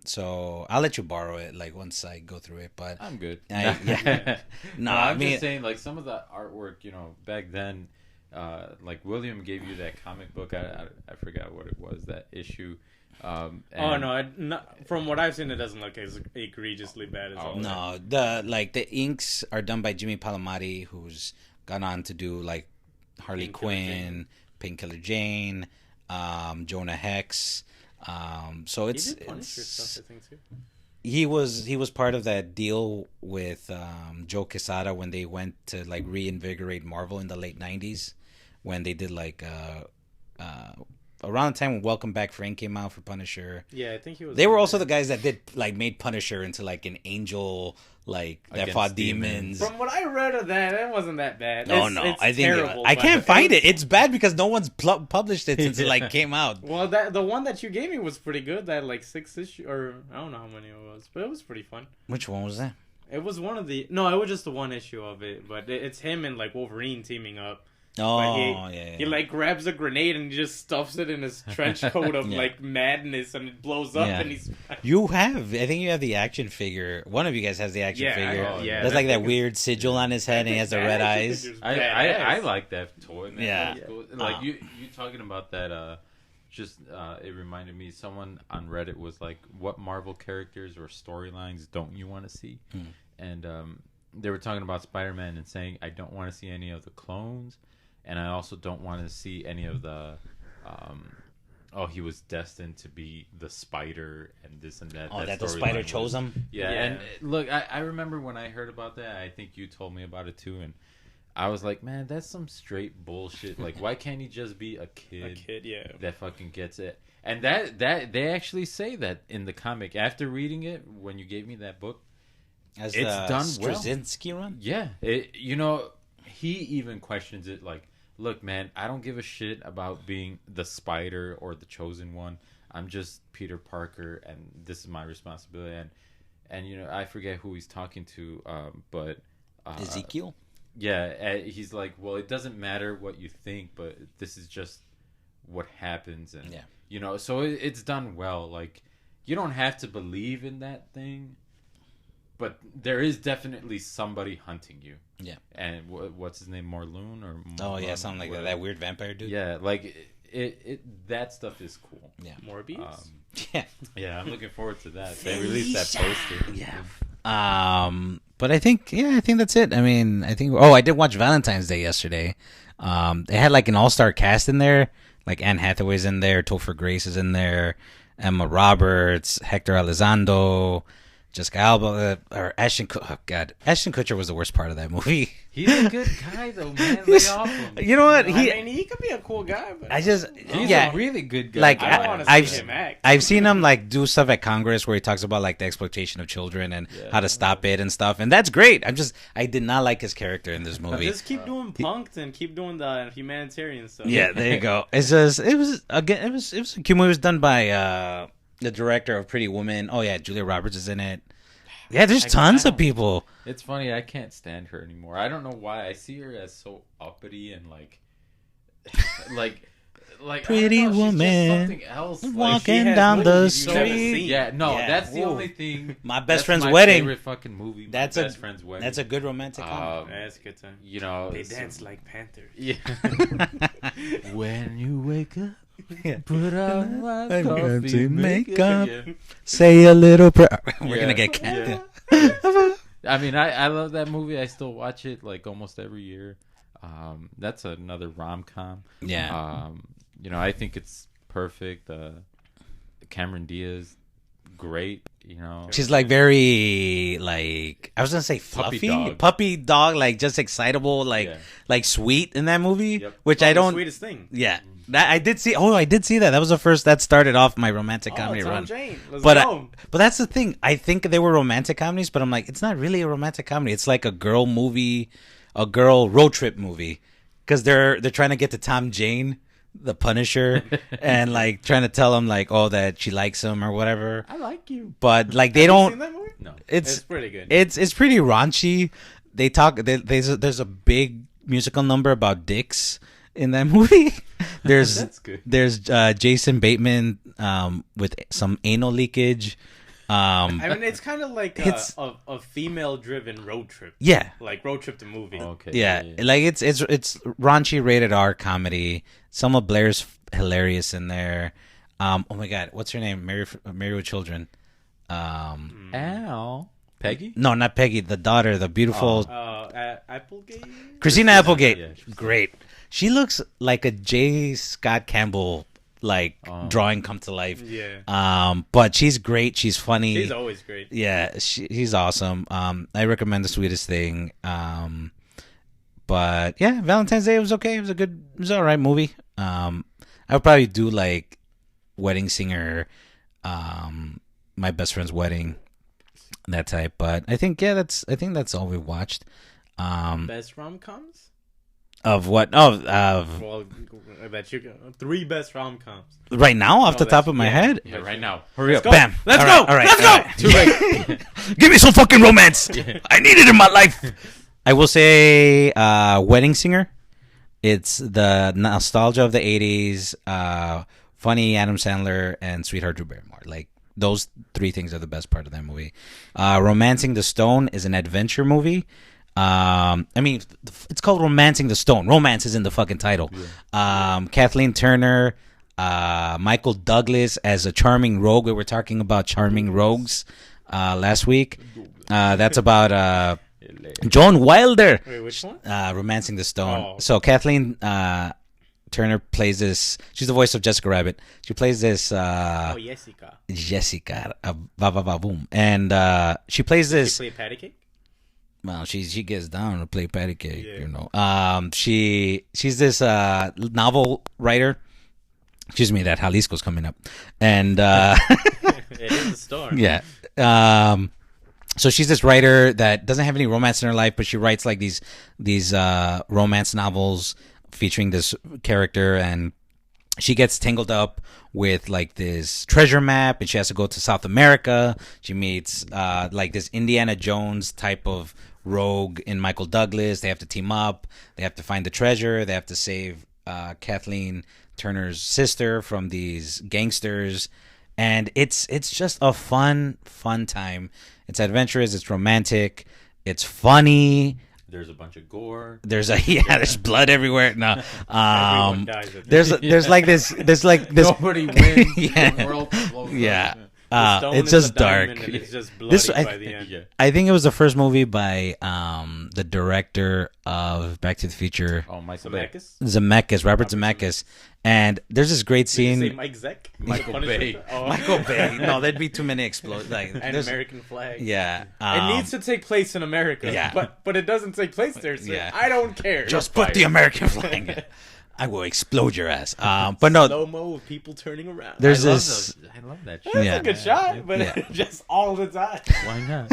So I'll let you borrow it like once I go through it. But I'm good. yeah. No, I'm I mean, just saying, like some of the artwork, back then, like William gave you that comic book. I forgot what it was, that issue. From what I've seen, it doesn't look as egregiously bad as all that. No, the inks are done by Jimmy Palmiotti, who's gone on to do like Harley Quinn, Painkiller Jane, Jonah Hex. So He did Punisher stuff, I think, too. he was part of that deal with Joe Quesada when they went to like reinvigorate Marvel in the late 90s, when they did like around the time when Welcome Back Frank came out for Punisher. Yeah, I think he was. They were also the guys that made Punisher into like an angel, like that Against fought demons. From what I read of that, it wasn't that bad. No, It's I think terrible, I but can't find it. It's bad because no one's published it since it like came out. Well, the one that you gave me was pretty good. That like 6 issue, or I don't know how many it was, but it was pretty fun. Which one was that? It was one of the it was just the one issue of it, but it's him and like Wolverine teaming up. Oh, But yeah. He like grabs a grenade and he just stuffs it in his trench coat of Yeah. like madness, and it blows up, Yeah. and he's I think you have the action figure. One of you guys has the action figure. yeah. There's like that weird sigil on his head and he has the red eyes. I like that toy, man. Yeah. That's cool. Like you talking about that. It reminded me. Someone on Reddit was like, "What Marvel characters or storylines don't you want to see?" And they were talking about Spider-Man and saying, "I don't want to see any of the clones." And I also don't want to see any of the, he was destined to be the spider and this and that. Oh, that the storyline spider chose him? Yeah, and look, I remember when I heard about that, I think you told me about it too, and I was like, man, that's some straight bullshit. Like, why can't he just be a kid? a kid, yeah. That fucking gets it. And that they actually say that in the comic. After reading it, when you gave me that book, As it's the done well. Straczynski run? Yeah, he even questions it like, look, man, I don't give a shit about being the Spider or the Chosen One. I'm just Peter Parker, and this is my responsibility. And you know, I forget who he's talking to, but Ezekiel. Yeah, he's like, well, it doesn't matter what you think, but this is just what happens, and you know, so it's done well. Like, you don't have to believe in that thing, but there is definitely somebody hunting you. Yeah. And what's his name, Morlun or? Oh yeah, something like that. That weird vampire dude. Yeah, like it that stuff is cool. Yeah. Morbius. Yeah, I'm looking forward to that. They released that poster. Yeah. But I think that's it. I mean, I did watch Valentine's Day yesterday. They had like an all-star cast in there. Like Anne Hathaway's in there, Topher Grace is in there, Emma Roberts, Hector Elizondo, Jessica Alba, or Ashton. Oh God, Ashton Kutcher was the worst part of that movie. He's a good guy though, man. Lay off him. You know what? I mean, he could be a cool guy, but he's a really good guy. Like I don't want to see him act. I've seen him like do stuff at Congress where he talks about like the exploitation of children and how to stop it and stuff, and that's great. I did not like his character in this movie. Just keep doing punked and keep doing the humanitarian stuff. Yeah, there you go. It's just it was a cute movie. It was done by the director of Pretty Woman. Oh yeah, Julia Roberts is in it. Yeah, there's tons of people. It's funny, I can't stand her anymore. I don't know why. I see her as so uppity and like Pretty Woman, something else. Walking down the street. Yeah, that's the only thing. My Best Friend's Wedding. Favorite fucking movie. That's Best Friend's Wedding. That's a good romantic comedy. That's a good time. You know, they dance like panthers. Yeah. When you wake up. Put on my coffee makeup. Say a little prayer. We're gonna get cat. I mean, I love that movie. I still watch it like almost every year. That's another rom-com. Yeah. You know, I think it's perfect. Cameron Diaz, great. You know, she's like very like I was gonna say fluffy, puppy dog, like just excitable, like sweet in that movie. Which probably I don't. The sweetest thing. Yeah. That I did see. Oh, I did see that. That was the first that started off my romantic comedy run. But that's the thing. I think they were romantic comedies, but I'm like, it's not really a romantic comedy. It's like a girl movie, a girl road trip movie, because they're trying to get to Tom Jane, the Punisher, and like trying to tell him like, oh, that she likes him or whatever. I like you, but like they don't. You seen that movie? No, it's pretty good. It's pretty raunchy. They talk. There's a big musical number about dicks in that movie. That's good. There's Jason Bateman with some anal leakage. I mean, it's kind of like a female-driven road trip. Yeah, like road trip to movie. Okay. Yeah, like it's raunchy rated R comedy. Some of Blair's hilarious in there. Oh my God, what's her name? Married with Children. Al. Peggy? No, not Peggy. The daughter, the beautiful Applegate. Christina Applegate. Yeah, great. She looks like a J. Scott Campbell drawing come to life. Yeah. But she's great. She's funny. She's always great. Yeah, she's awesome. I recommend The Sweetest Thing. But yeah, Valentine's Day was okay. It was all right movie. I would probably do like Wedding Singer, My Best Friend's Wedding, that type. But I think that's all we watched. Best rom-coms? Of what? Well, I bet you go 3 best rom-coms. Right now, off the top of my head? Yeah, right now. Hurry up. Go. Bam. Let's go. All right. Let's go. Too late. Give me some fucking romance. I need it in my life. I will say Wedding Singer. It's the nostalgia of the 80s, funny Adam Sandler, and Sweetheart Drew Barrymore. Like, those 3 things are the best part of that movie. Romancing the Stone is an adventure movie. I mean, it's called Romancing the Stone. Romance is in the fucking title. Yeah. Kathleen Turner, Michael Douglas as a charming rogue. We were talking about charming rogues last week. That's about Joan Wilder. Wait, which one? Romancing the Stone. So Kathleen Turner plays this. She's the voice of Jessica Rabbit. She plays this. Jessica. Jessica. Boom. And she plays this. She play patty cake? Well, she gets down to play patty cake, you know. She's this novel writer. Excuse me, that Jalisco's coming up, and it is a storm. Yeah. So she's this writer that doesn't have any romance in her life, but she writes like these romance novels featuring this character, and she gets tangled up with like this treasure map, and she has to go to South America. She meets like this Indiana Jones type of rogue in Michael Douglas. They have to team up. They have to find the treasure. They have to save Kathleen Turner's sister from these gangsters. And it's just a fun time. It's adventurous. It's romantic. It's funny. There's a bunch of gore. There's blood everywhere. No, Everyone dies at there's like this Nobody wins. Yeah. The world blows Yeah. up. Stone It's is just a diamond dark. and it's just bloody I- by the end. Yeah. I think it was the first movie by the director of Back to the Future, Oh, Michael Bay. Zemeckis? Robert Zemeckis. And there's this great Did you say scene. Mike Zeck? Michael Punisher? Bay. Oh. Michael Bay. No, there'd be too many explosions. Like, An there's- American flag. yeah. It needs to take place in America. Yeah. But it doesn't take place there. So Yeah. I don't care. just You're put the fired. American flag. I will explode your ass. But no, Slow mo of people turning around. there's I love this. I love that shit. That's Yeah. a good shot, but Yeah. just all the time. Why not?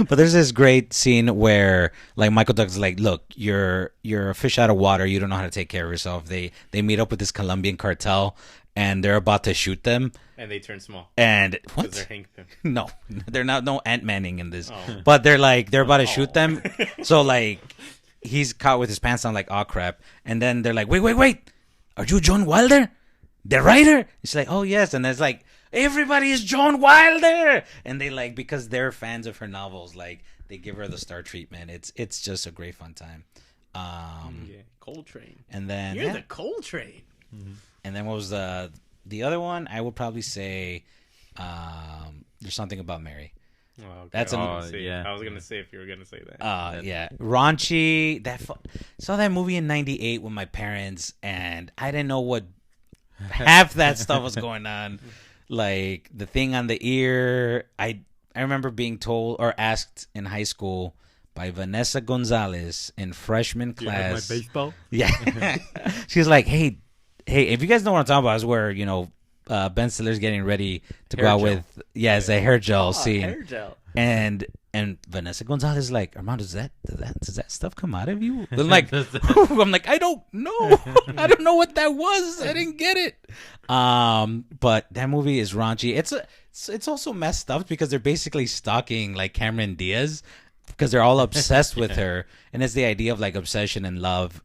But there's this great scene where like Michael Douglas is like, look, you're a fish out of water. You don't know how to take care of yourself. They meet up with this Colombian cartel, and they're about to shoot them. And they turn small. And Because what? they're Hank Pym. No, they're not. No Ant Manning in this. Oh. But they're about to shoot them. So like he's caught with his pants on, like, oh crap. And then they're like, wait. Are you John Wilder, the writer? He's like, oh yes. And it's like, everybody is John Wilder. And they like, because they're fans of her novels, like they give her the star treatment. It's just a great fun time. Yeah, Coltrane. And then You're the Coltrane. and then what was the other one? I would probably say There's Something About Mary. Oh, okay. That's an- Oh, yeah. I was gonna say if you were gonna say that. Yeah, raunchy. Saw that movie in '98 with my parents, and I didn't know what half that stuff was going on. Like the thing on the ear. I remember being told or asked in high school by Vanessa Gonzalez in freshman class. baseball. Yeah, she was like, "Hey, if you guys know what I'm talking about, is where Ben Stiller's getting ready to go Hair out gel. with it's a hair gel scene." Hair gel. And Vanessa Gonzalez is like, Armando, does that stuff come out of you? I'm like, I don't know. I don't know what that was. I didn't get it. But that movie is raunchy. It's also messed up because they're basically stalking like Cameron Diaz because they're all obsessed with her, and it's the idea of like obsession and love.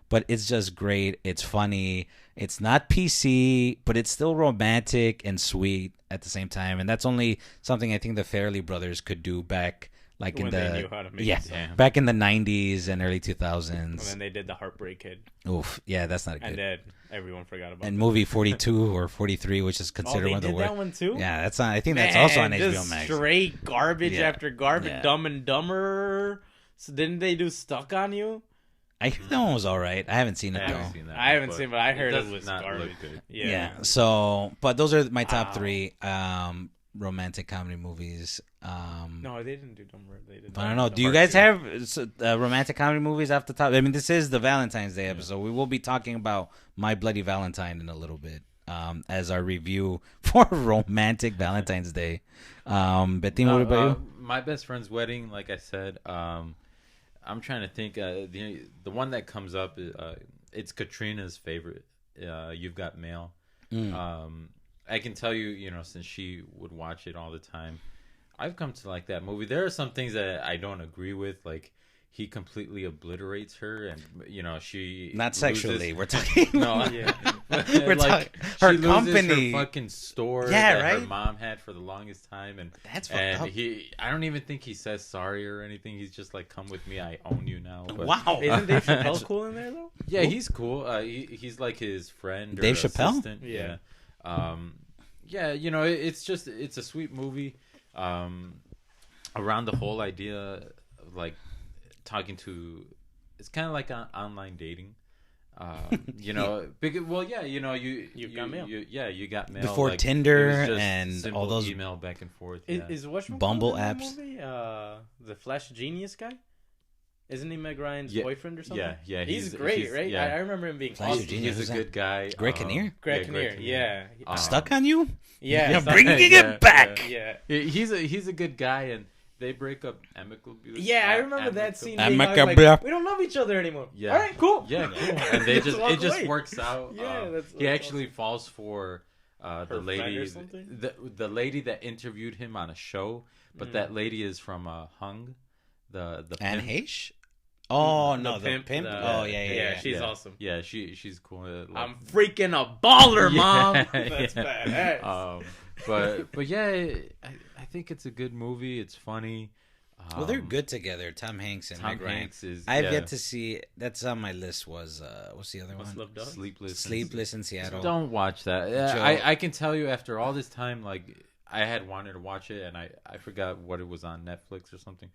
But it's just great. It's funny. It's not PC, but it's still romantic and sweet at the same time. And that's only something I think the Farrelly brothers could do back like When in they the knew how to make it. Damn. back in the 90s and early And 2000s. then they did the Heartbreak Kid, Oof, yeah, that's not and good. then everyone forgot about And it. movie 42 or 43, which is Oh, considered they one of the did that worst. one too. Yeah, that's not. I think that's also on Man, HBO just Max. Straight garbage Yeah. after garbage. Yeah. Dumb and Dumber. So didn't they do Stuck on You? I think that one was all right. I haven't seen it I though. haven't seen that. I haven't but seen, but I heard it does was not garbage. look good. Yeah. So, but those are my top Ow. 3 romantic comedy movies. No, they didn't do Dumber. They did. I don't know. Do you guys have romantic comedy movies off the top? I mean, this is the Valentine's Day episode. We will be talking about My Bloody Valentine in a little bit as our review for romantic Valentine's Day. Bettina, what about you? My best friend's wedding, like I said. I'm trying to think. The one that comes up, it's Katrina's favorite. You've Got Mail. I can tell you, since she would watch it all the time, I've come to like that movie. There are some things that I don't agree with, like he completely obliterates her, and she Not sexually. loses- We're talking. No, Yeah. We're like talking her she loses company. her fucking store Yeah, that right? her mom had for the longest time, and That's fucked and up. I don't even think he says sorry or anything. He's just like, "Come with me, I own you now." But, Wow. Isn't Dave Chappelle cool in there though? yeah, he's cool. He's like his friend, or Dave Chappelle? assistant. Yeah. Yeah. It's a sweet movie. Around the whole idea of like talking to, it's kind of like online dating. You got mail. You got mail Before like, Tinder it was just and simple all those- email back and forth. Is what Bumble in that apps. movie? The Flash Genius guy? Isn't he Meg Ryan's Yeah, boyfriend or something? yeah, He's great, he's- right? yeah. I remember him being Flash awesome. Genius. He's Who's a that? good guy. Greg Kinnear? Greg Kinnear, yeah. Um, Stuck on you? Yeah, I'm Stuck- bringing yeah, it back. yeah. He's a good guy, they break up amicably. Yeah, I remember that scene. Amicably. Being like, we don't love each other anymore. Yeah. All right, cool. Yeah, cool. And they just walk it just away. works out. Yeah, he actually falls for the Her friend lady, or something? the lady that interviewed him on a show, but that lady is from Hung, the And pimp. Heish? Oh no, the pimp. the- Oh yeah. She's awesome. Yeah, she's cool. Like, I'm freaking a baller, Yeah, mom. That's yeah. badass. But yeah, I think it's a good movie. It's funny. Well, they're good together. Tom Hanks and Tom Meg Ryan. Hanks is. I've yeah, yet to see. That's on my list. Was what's the other Must one? love dogs. Sleepless. In Seattle. Don't watch that. Joe. I can tell you after all this time, like I had wanted to watch it and I forgot what it was on Netflix or something.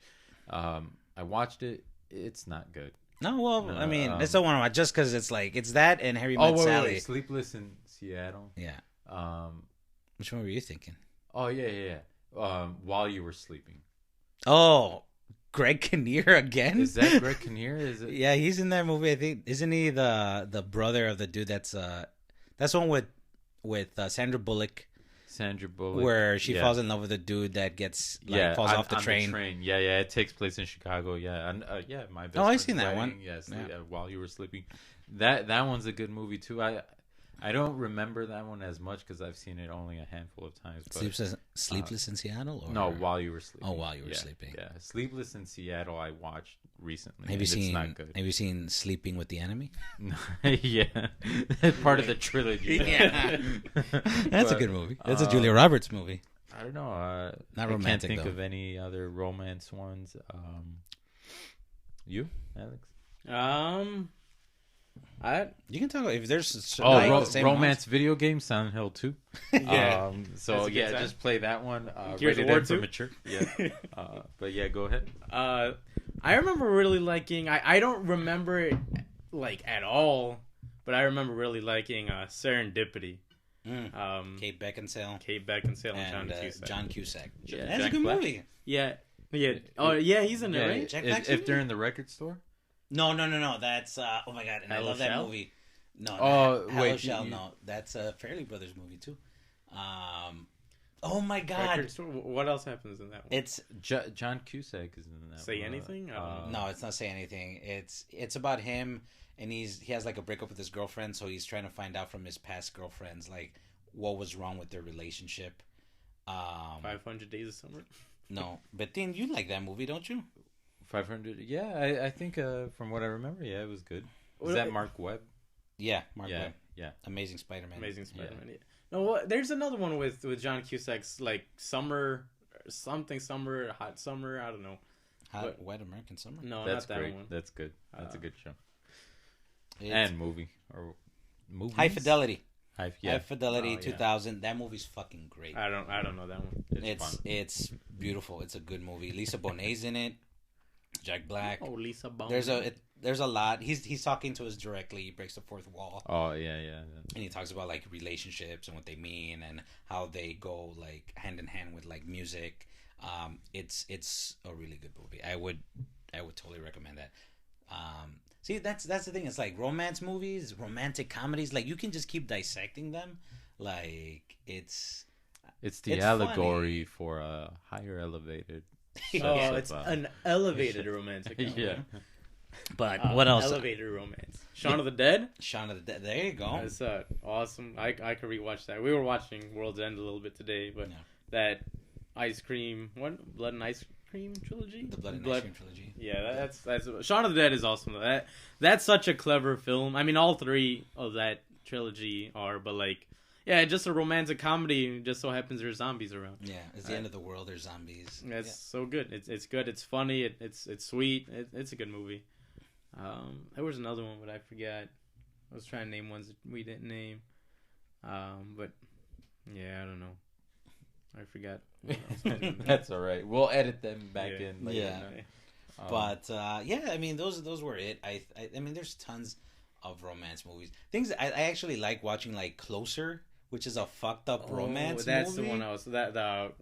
I watched it. It's not good. No, well, No, I mean, it's the one just because it's like it's that and Harry Met Sally. Sleepless in Seattle. Yeah. Um. Which one were you thinking? Oh yeah. While you were sleeping. Oh, Greg Kinnear again? Is that Greg Kinnear? Is it? Yeah, he's in that movie. I think isn't he the brother of the dude that's one with Sandra Bullock Sandra Bullock, where she yeah. falls in love with a dude that gets falls off the train. Yeah, it takes place in Chicago. Yeah, and my best. Oh, I've Friend's seen that wedding. one. Yes, Yeah. While you were sleeping. That one's a good movie too. I don't remember that one as much because I've seen it only a handful of times. But Sleepless in Seattle? Or? no, While You Were Sleeping. Oh, While You Were Sleeping. Yeah, Sleepless in Seattle. I watched recently. Have you It's seen? not good. Have you seen Sleeping with the Enemy? Yeah, part of the trilogy. Yeah. That's a But, good movie. That's a Julia Roberts movie. I don't know. Not I romantic, can't think though. of any other romance ones. You, Alex? You can talk about if there's Oh, the same romance video game, Silent Hill 2. Yeah. So That's a good yeah, time. just play that one. Gears of Rated War M for 2? mature. Yeah. But yeah, go ahead. I remember really liking. I don't remember it like at all, but I remember really liking Serendipity. Kate Beckinsale Kate Beckinsale and and John Cusack. Yeah, That's a Jack good Black. movie. Yeah. Oh yeah, he's in there, Yeah, right? Jack Black's in if they're in the record store. No. That's oh my god, and I Hello, love that Shell? movie. No, Oh, Hello wait, Shell, you- no, that's a Fairley Brothers movie too. Oh my god, Record store? What else happens in that one? it's John Cusack is in that. Say one. Anything? I don't no, it's not Say Anything. It's about him, and he has like a breakup with his girlfriend, so he's trying to find out from his past girlfriends like what was wrong with their relationship. 500 Days of Summer. No, but then you like that movie, don't you? 500. Yeah, I think from what I remember, yeah, it was good. Was Well, that Mark Webb? Yeah, Mark Yeah, Webb. yeah. Amazing Spider-Man. Amazing Spider-Man. Yeah. No, there's another one with John Cusack's like summer, hot summer. I don't know. Hot, Wet American Summer. No, That's not that great. one. That's good. That's a good show. It's And movie or movies. High Fidelity. High Fidelity Oh, yeah. 2000. That movie's fucking great. I don't know that one. It's fun. It's beautiful. It's a good movie. Lisa Bonet's in it. Jack Black. Oh, Lisa Bone. There's a lot. He's talking to us directly. He breaks the fourth wall, Oh yeah. and he talks about like relationships and what they mean and how they go like hand in hand with like music. It's a really good movie. I would totally recommend that. See, that's the thing. It's like romance movies, romantic comedies. Like you can just keep dissecting them. Like it's It's It's allegory for a higher elevated. Oh, sense it's of, an elevated romantic. comedy. yeah. But what else? Elevated romance. Shaun of the Dead. Shaun of the Dead. There you go. That's awesome. I could rewatch that. We were watching World's End a little bit today, but Yeah. that ice cream, Blood and Ice Cream trilogy. The Blood and Ice Cream trilogy. Yeah, that's Shaun of the Dead is awesome. That's such a clever film. I mean, all three of that trilogy are, but like, yeah, just a romantic comedy. It just so happens there's zombies around. Yeah, it's the end of the world. There's zombies. It's so good. It's good. It's funny. It's sweet. It's a good movie. There was another one, but I forgot. I was trying to name ones that we didn't name. But yeah, I don't know. I forgot. what else. That's all right. We'll edit them back Yeah. in. Later. Yeah. Um, But yeah, I mean those were it. I mean there's tons of romance movies. Things I actually like watching, like Closer, which is a fucked up romance That's movie. the one I was the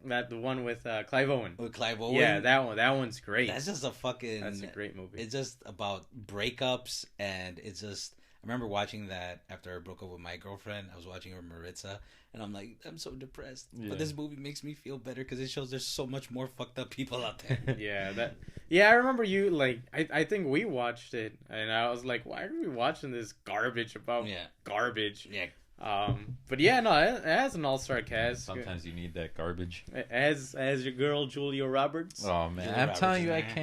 one with Clive Owen. With Clive Owen. Yeah, that one's great. That's just a fucking. That's a great movie. It's just about breakups, and it's just. remember watching that after I broke up with my girlfriend. I was watching her Maritza, and I'm like, I'm so depressed. Yeah. But this movie makes me feel better because it shows there's so much more fucked up people out there. I remember you like I think we watched it and I was like, why are we watching this garbage about garbage? Yeah. But yeah, no, it has an all-star cast. Sometimes you need that garbage. As your girl Julia Roberts. Oh man, Julia I'm Roberts telling is you, I mad.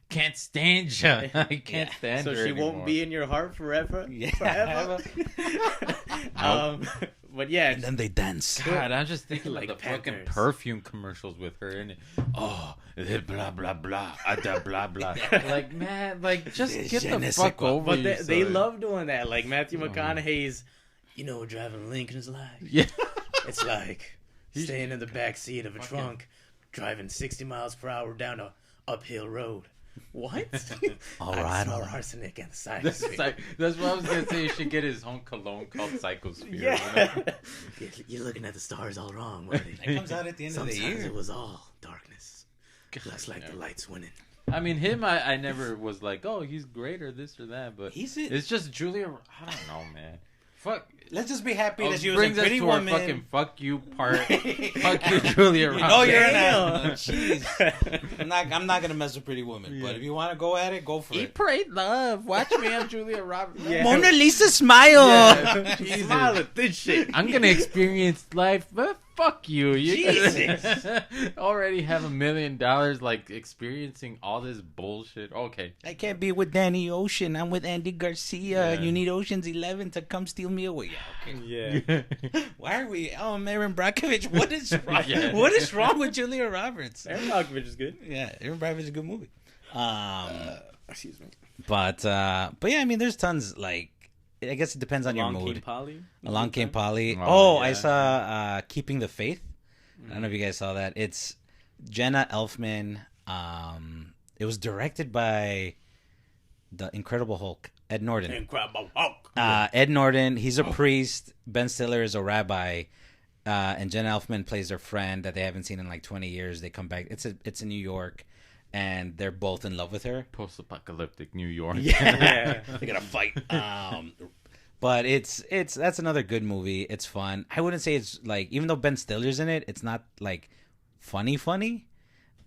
can't stand you. I can't stand So her she anymore. won't be in your heart forever. Yeah. Forever. But yeah, And then they dance. God, I'm just thinking Like like the fucking Panthers. perfume commercials with her in it. Oh, blah blah blah, blah blah. Like man, like just get Je the ne sais fuck quoi. over but yourself. they love doing that. Like Matthew McConaughey's, what driving Lincoln's like. Yeah. It's like staying in the back seat of a trunk, driving 60 miles per hour down a uphill road. What? All I right, smell all right. arsenic and the That's, side like, that's what I was gonna say. You should get his own cologne called Psychosphere. Yeah. You're looking at the stars all wrong, Marty. It comes out at the end of the Sometimes year. it was all darkness. Looks like the light's winning. I mean, him. I never was like, oh, he's great or this or that. But He's it. it's just Julia. I don't know, man. Fuck. Let's just be happy Oh, that she was brings a us pretty to our woman. fucking fuck you part. Fuck you, Julia Roberts. No, you're Damn. not. Jeez. I'm not gonna mess with Pretty Woman. But if you want to go at it, go for it. Prayed love. Watch me, I'm Julia Roberts. Yeah. Mona Lisa, smile. Yeah. Jesus. Smile at this shit. I'm gonna experience life, but fuck you. You Jesus. already have $1 million, like experiencing all this bullshit. Okay. I can't be with Danny Ocean. I'm with Andy Garcia. Yeah. You need Ocean's 11 to come steal me away. Yeah, okay. Yeah. Why are we? Oh, Aaron Brockovich. What is wrong? Yeah. What is wrong with Julia Roberts? Aaron Brockovich is good. Yeah, Aaron Brockovich is a good movie. Excuse me. But yeah, I mean, there's tons. Like, I guess it depends on your Along mood. Came Polly. Along Came Polly. Oh, I yeah. saw Keeping the Faith. I don't know if you guys saw that. It's Jenna Elfman. It was directed by the Incredible Hulk, Ed Norton. Incredible Hulk. Ed Norton, he's a priest. Ben Stiller is a rabbi. And Jenna Elfman plays their friend that they haven't seen in like 20 years. They come back. It's in New York, and they're both in love with her. Post-apocalyptic New York. Yeah. They gotta fight. But that's another good movie. It's fun. I wouldn't say it's like, even though Ben Stiller's in it, it's not like funny,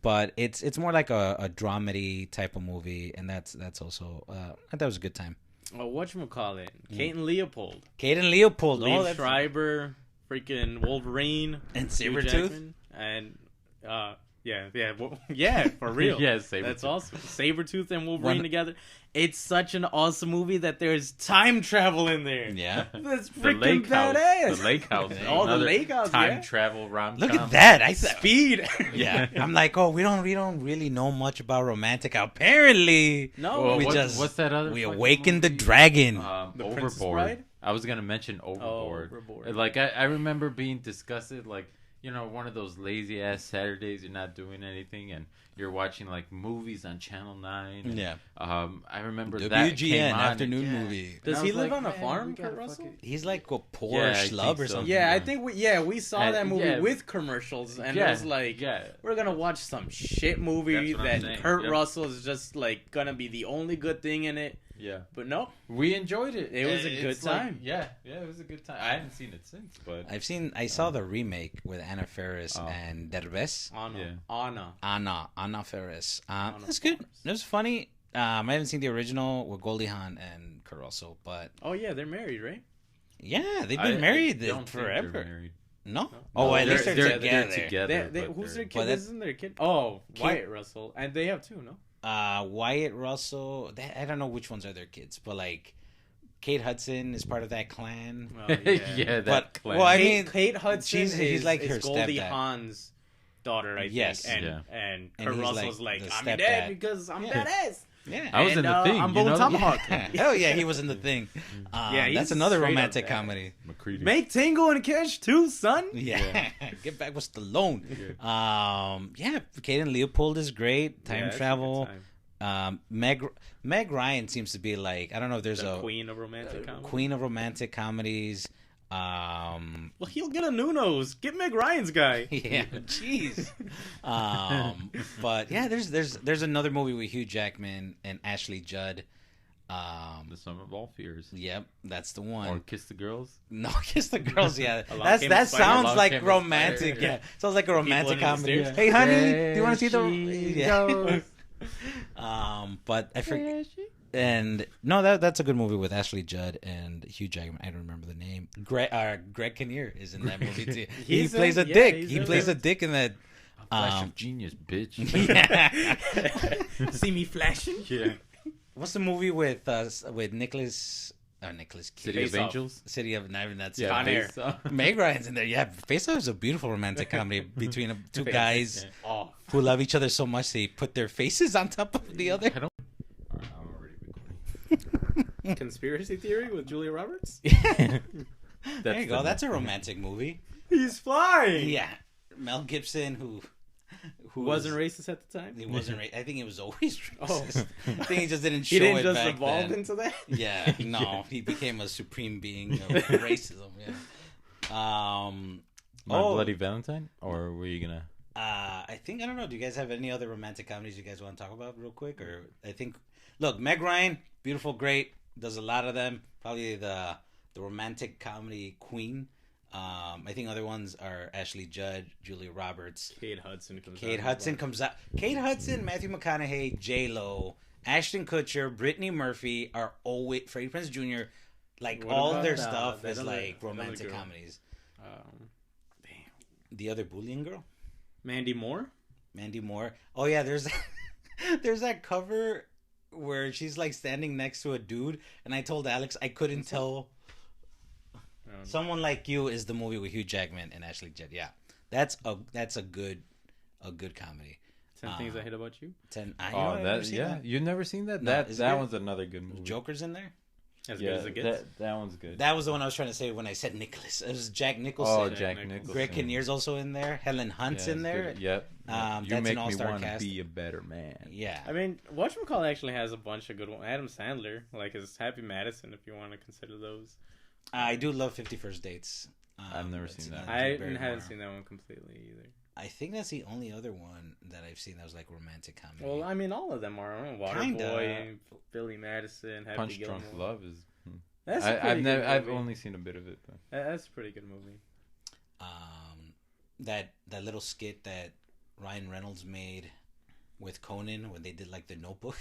but it's more like a dramedy type of movie, and that's also I thought it was a good time. Oh, whatchamacallit? Kate and Leopold. Kate and Leopold, Liev Schreiber, freaking Wolverine, and Hugh Sabretooth. Jackman, and yeah, for real. Yeah, Sabretooth. That's awesome. Sabretooth and Wolverine together. It's such an awesome movie that there's time travel in there. Yeah. That's The freaking Lake House. badass. The Lake House. Oh, the Another Lake House, Time yeah. travel rom-com. Look at that! I thought. Speed. Yeah, I'm like, oh, we don't really know much about romantic. Apparently, No, Well, we what's that other? we fucking awakened the movie? dragon. The Princess Overboard. Bride? I was gonna mention Overboard. Overboard. Like I remember being disgusted, like, you know, one of those lazy ass Saturdays you're not doing anything and you're watching like movies on Channel 9. And, Yeah. I remember that WGN came on, afternoon and, movie. Does And I he was live like, on a man, farm, we gotta Kurt Russell? fucking- He's like a poor Yeah, I schlub think or so. something. Yeah, I think we saw that movie yeah. with commercials, and Yeah, it was like, yeah. we're gonna watch some shit movie That's what I'm that saying, Kurt yeah. Russell is just like gonna be the only good thing in it. Yeah. But no, We enjoyed it. It was a good It's like- time. yeah, it was a good time. I haven't seen it since, but I saw the remake with Anna Faris Oh. and Derbez. Anna. Anna Faris. Anna That's good. Faris. It was funny. I haven't seen the original with Goldie Hawn and Kurt Russell, but Oh yeah, they're married, right? yeah, they've I been married don't think they're forever. married. No? Oh, at least they're together. They, but who's they're- their kid? Well, that- Isn't their kid? Oh, Kid- Wyatt Russell, and they have two, no? Wyatt Russell. I don't know which ones are their kids, but like Kate Hudson is part of that clan. Well, yeah, that But- clan. well, I Kate, mean, Kate Hudson he's like her is Goldie stepdad. Hawn's daughter, I Yes. think. And, Yeah. and And Kurt he's Russell's like like, the I'm stepdad. dead because I'm Yeah. badass. Yeah. I was in the thing. I'm you Bone know that? Tomahawk. Hell yeah, he was in the thing. Yeah, he's that's another straight up romantic bad. comedy. McCready. Make Tango and Cash too, son. Yeah. Get back with Stallone. Yeah, Kate and Leopold is great. Yeah, Time that's a good travel. time. Meg Ryan seems to be like, I don't know if there's The a queen of romantic comedy. queen of romantic comedies. Well, he'll get a Nuno's. Get Meg Ryan's guy. Yeah, jeez. But yeah, there's another movie with Hugh Jackman and Ashley Judd. The Sum of All Fears. Yep, that's the one. Or Kiss the Girls. No, Kiss the Girls. Yeah, Along Came that the Spider. sounds Along like Came the romantic. Spider. Yeah, sounds like a romantic People in the comedy. stairs. Hey, honey, do you want to see There the? she Yeah. goes. But I forget. And no, that's a good movie with Ashley Judd and Hugh Jackman. I don't remember the name. Greg Kinnear is in that movie too. He He's plays in- a yeah, dick. he's He in plays it. a dick in that. Flash of genius, bitch. Yeah. See me flashing? Yeah. What's the movie with Nicholas Cage? City of Face Off. Angels. City of Knives. That's Yeah, Con Air. Face Off. Meg Ryan's in there. Yeah, Face Off is a beautiful romantic comedy between two guys Oh, who love each other so much they put their faces on top of the other. I don't. All right, I'm already recording. Conspiracy Theory with Julia Roberts? There you That's go. the That's a next romantic movie. He's flying! Yeah, Mel Gibson, who Wasn't racist at the time? He wasn't. I think he was always Oh. racist. I think he just didn't show He didn't it just back evolve then. into that? Yeah, no, he became a supreme being of racism. Yeah. My Bloody Valentine, or were you gonna? I think I don't know. Do you guys have any other romantic comedies you guys want to talk about real quick? Or I think, look, Meg Ryan, beautiful, great, does a lot of them. Probably the romantic comedy queen. I think other ones are Ashley Judd, Julia Roberts, Kate Hudson comes Kate out. Hudson comes out. Kate Hudson, Matthew McConaughey, J Lo, Ashton Kutcher, Brittany Murphy are always Freddie Prinze Jr. Like What all of about, their stuff that is other- like that other romantic girl? comedies. Damn. The other bullying girl, Mandy Moore? Mandy Moore. Oh yeah, there's there's that cover where she's like standing next to a dude, and I told Alex I couldn't tell. Someone Like You is the movie with Hugh Jackman and Ashley Judd. Yeah, that's a good comedy. 10 Things I Hate About You? 10. You've never seen that? No, That is it good? one's another good movie. Joker's in there. As Yeah, good as it gets. that one's good. That was the one I was trying to say when I said Nicholas. It was Jack Nicholson. Oh, Jack Jack Nicholson. Nicholson. Greg Kinnear's also in there. Helen Hunt's Yeah, in it's there. good. Yep. You You that's make an me all-star want to cast. be a better man. Yeah. I mean, Whatchamacallit actually has a bunch of good ones. Adam Sandler, like his Happy Madison, if you want to consider those. I do love 50 First Dates. I've never that's seen that. Drew I Barrymore. haven't seen that one completely either. I think that's the only other one that I've seen that was like romantic comedy. Well, I mean, all of them are. Kinda. Waterboy, Billy Madison, Happy Punch Gilmore. Drunk Love is. That's a pretty I've good never. I've movie. only seen a bit of it. But. That's a pretty good movie. That little skit that Ryan Reynolds made with Conan when they did like the Notebook.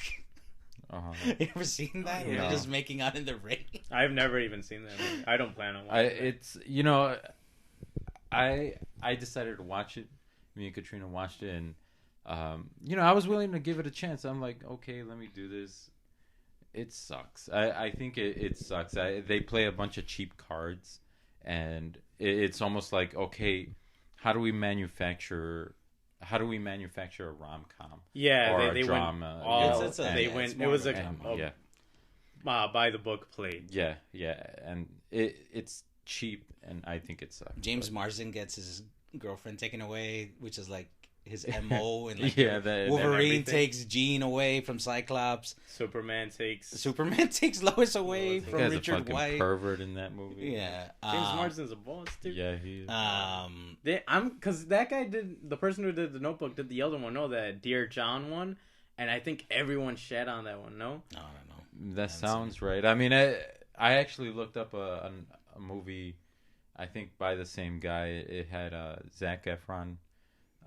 Uh-huh. You ever seen that? Where No. they're just making out in the rain. I've never even seen that movie. I don't plan on I watching it. it's I decided to watch it. Me and Katrina watched it, and I was willing to give it a chance. I'm like, okay, let me do this. It sucks. I think it sucks. They play a bunch of cheap cards, and it's almost like, okay, how do we manufacture a rom-com? Yeah, or they a went drama? all. It's a- they yeah, went. it's It more was of a, a And, by the book play. yeah, and it's cheap, and I think it sucks. James Marsden gets his girlfriend taken away, which is like his MO, and like Yeah, that- Wolverine everything. takes Jean away from Cyclops. Superman takes. Superman takes Lois away Lois That from guy's a Richard fucking White. pervert in that movie. Yeah, James Marsden's a boss, dude. Yeah, he is. Because that guy did, the person who did the Notebook did the other one, no, that Dear John one, and I think everyone shat on that one, no? I don't know. That sounds right. I mean, I actually looked up a movie, I think by the same guy. It had Zac Efron,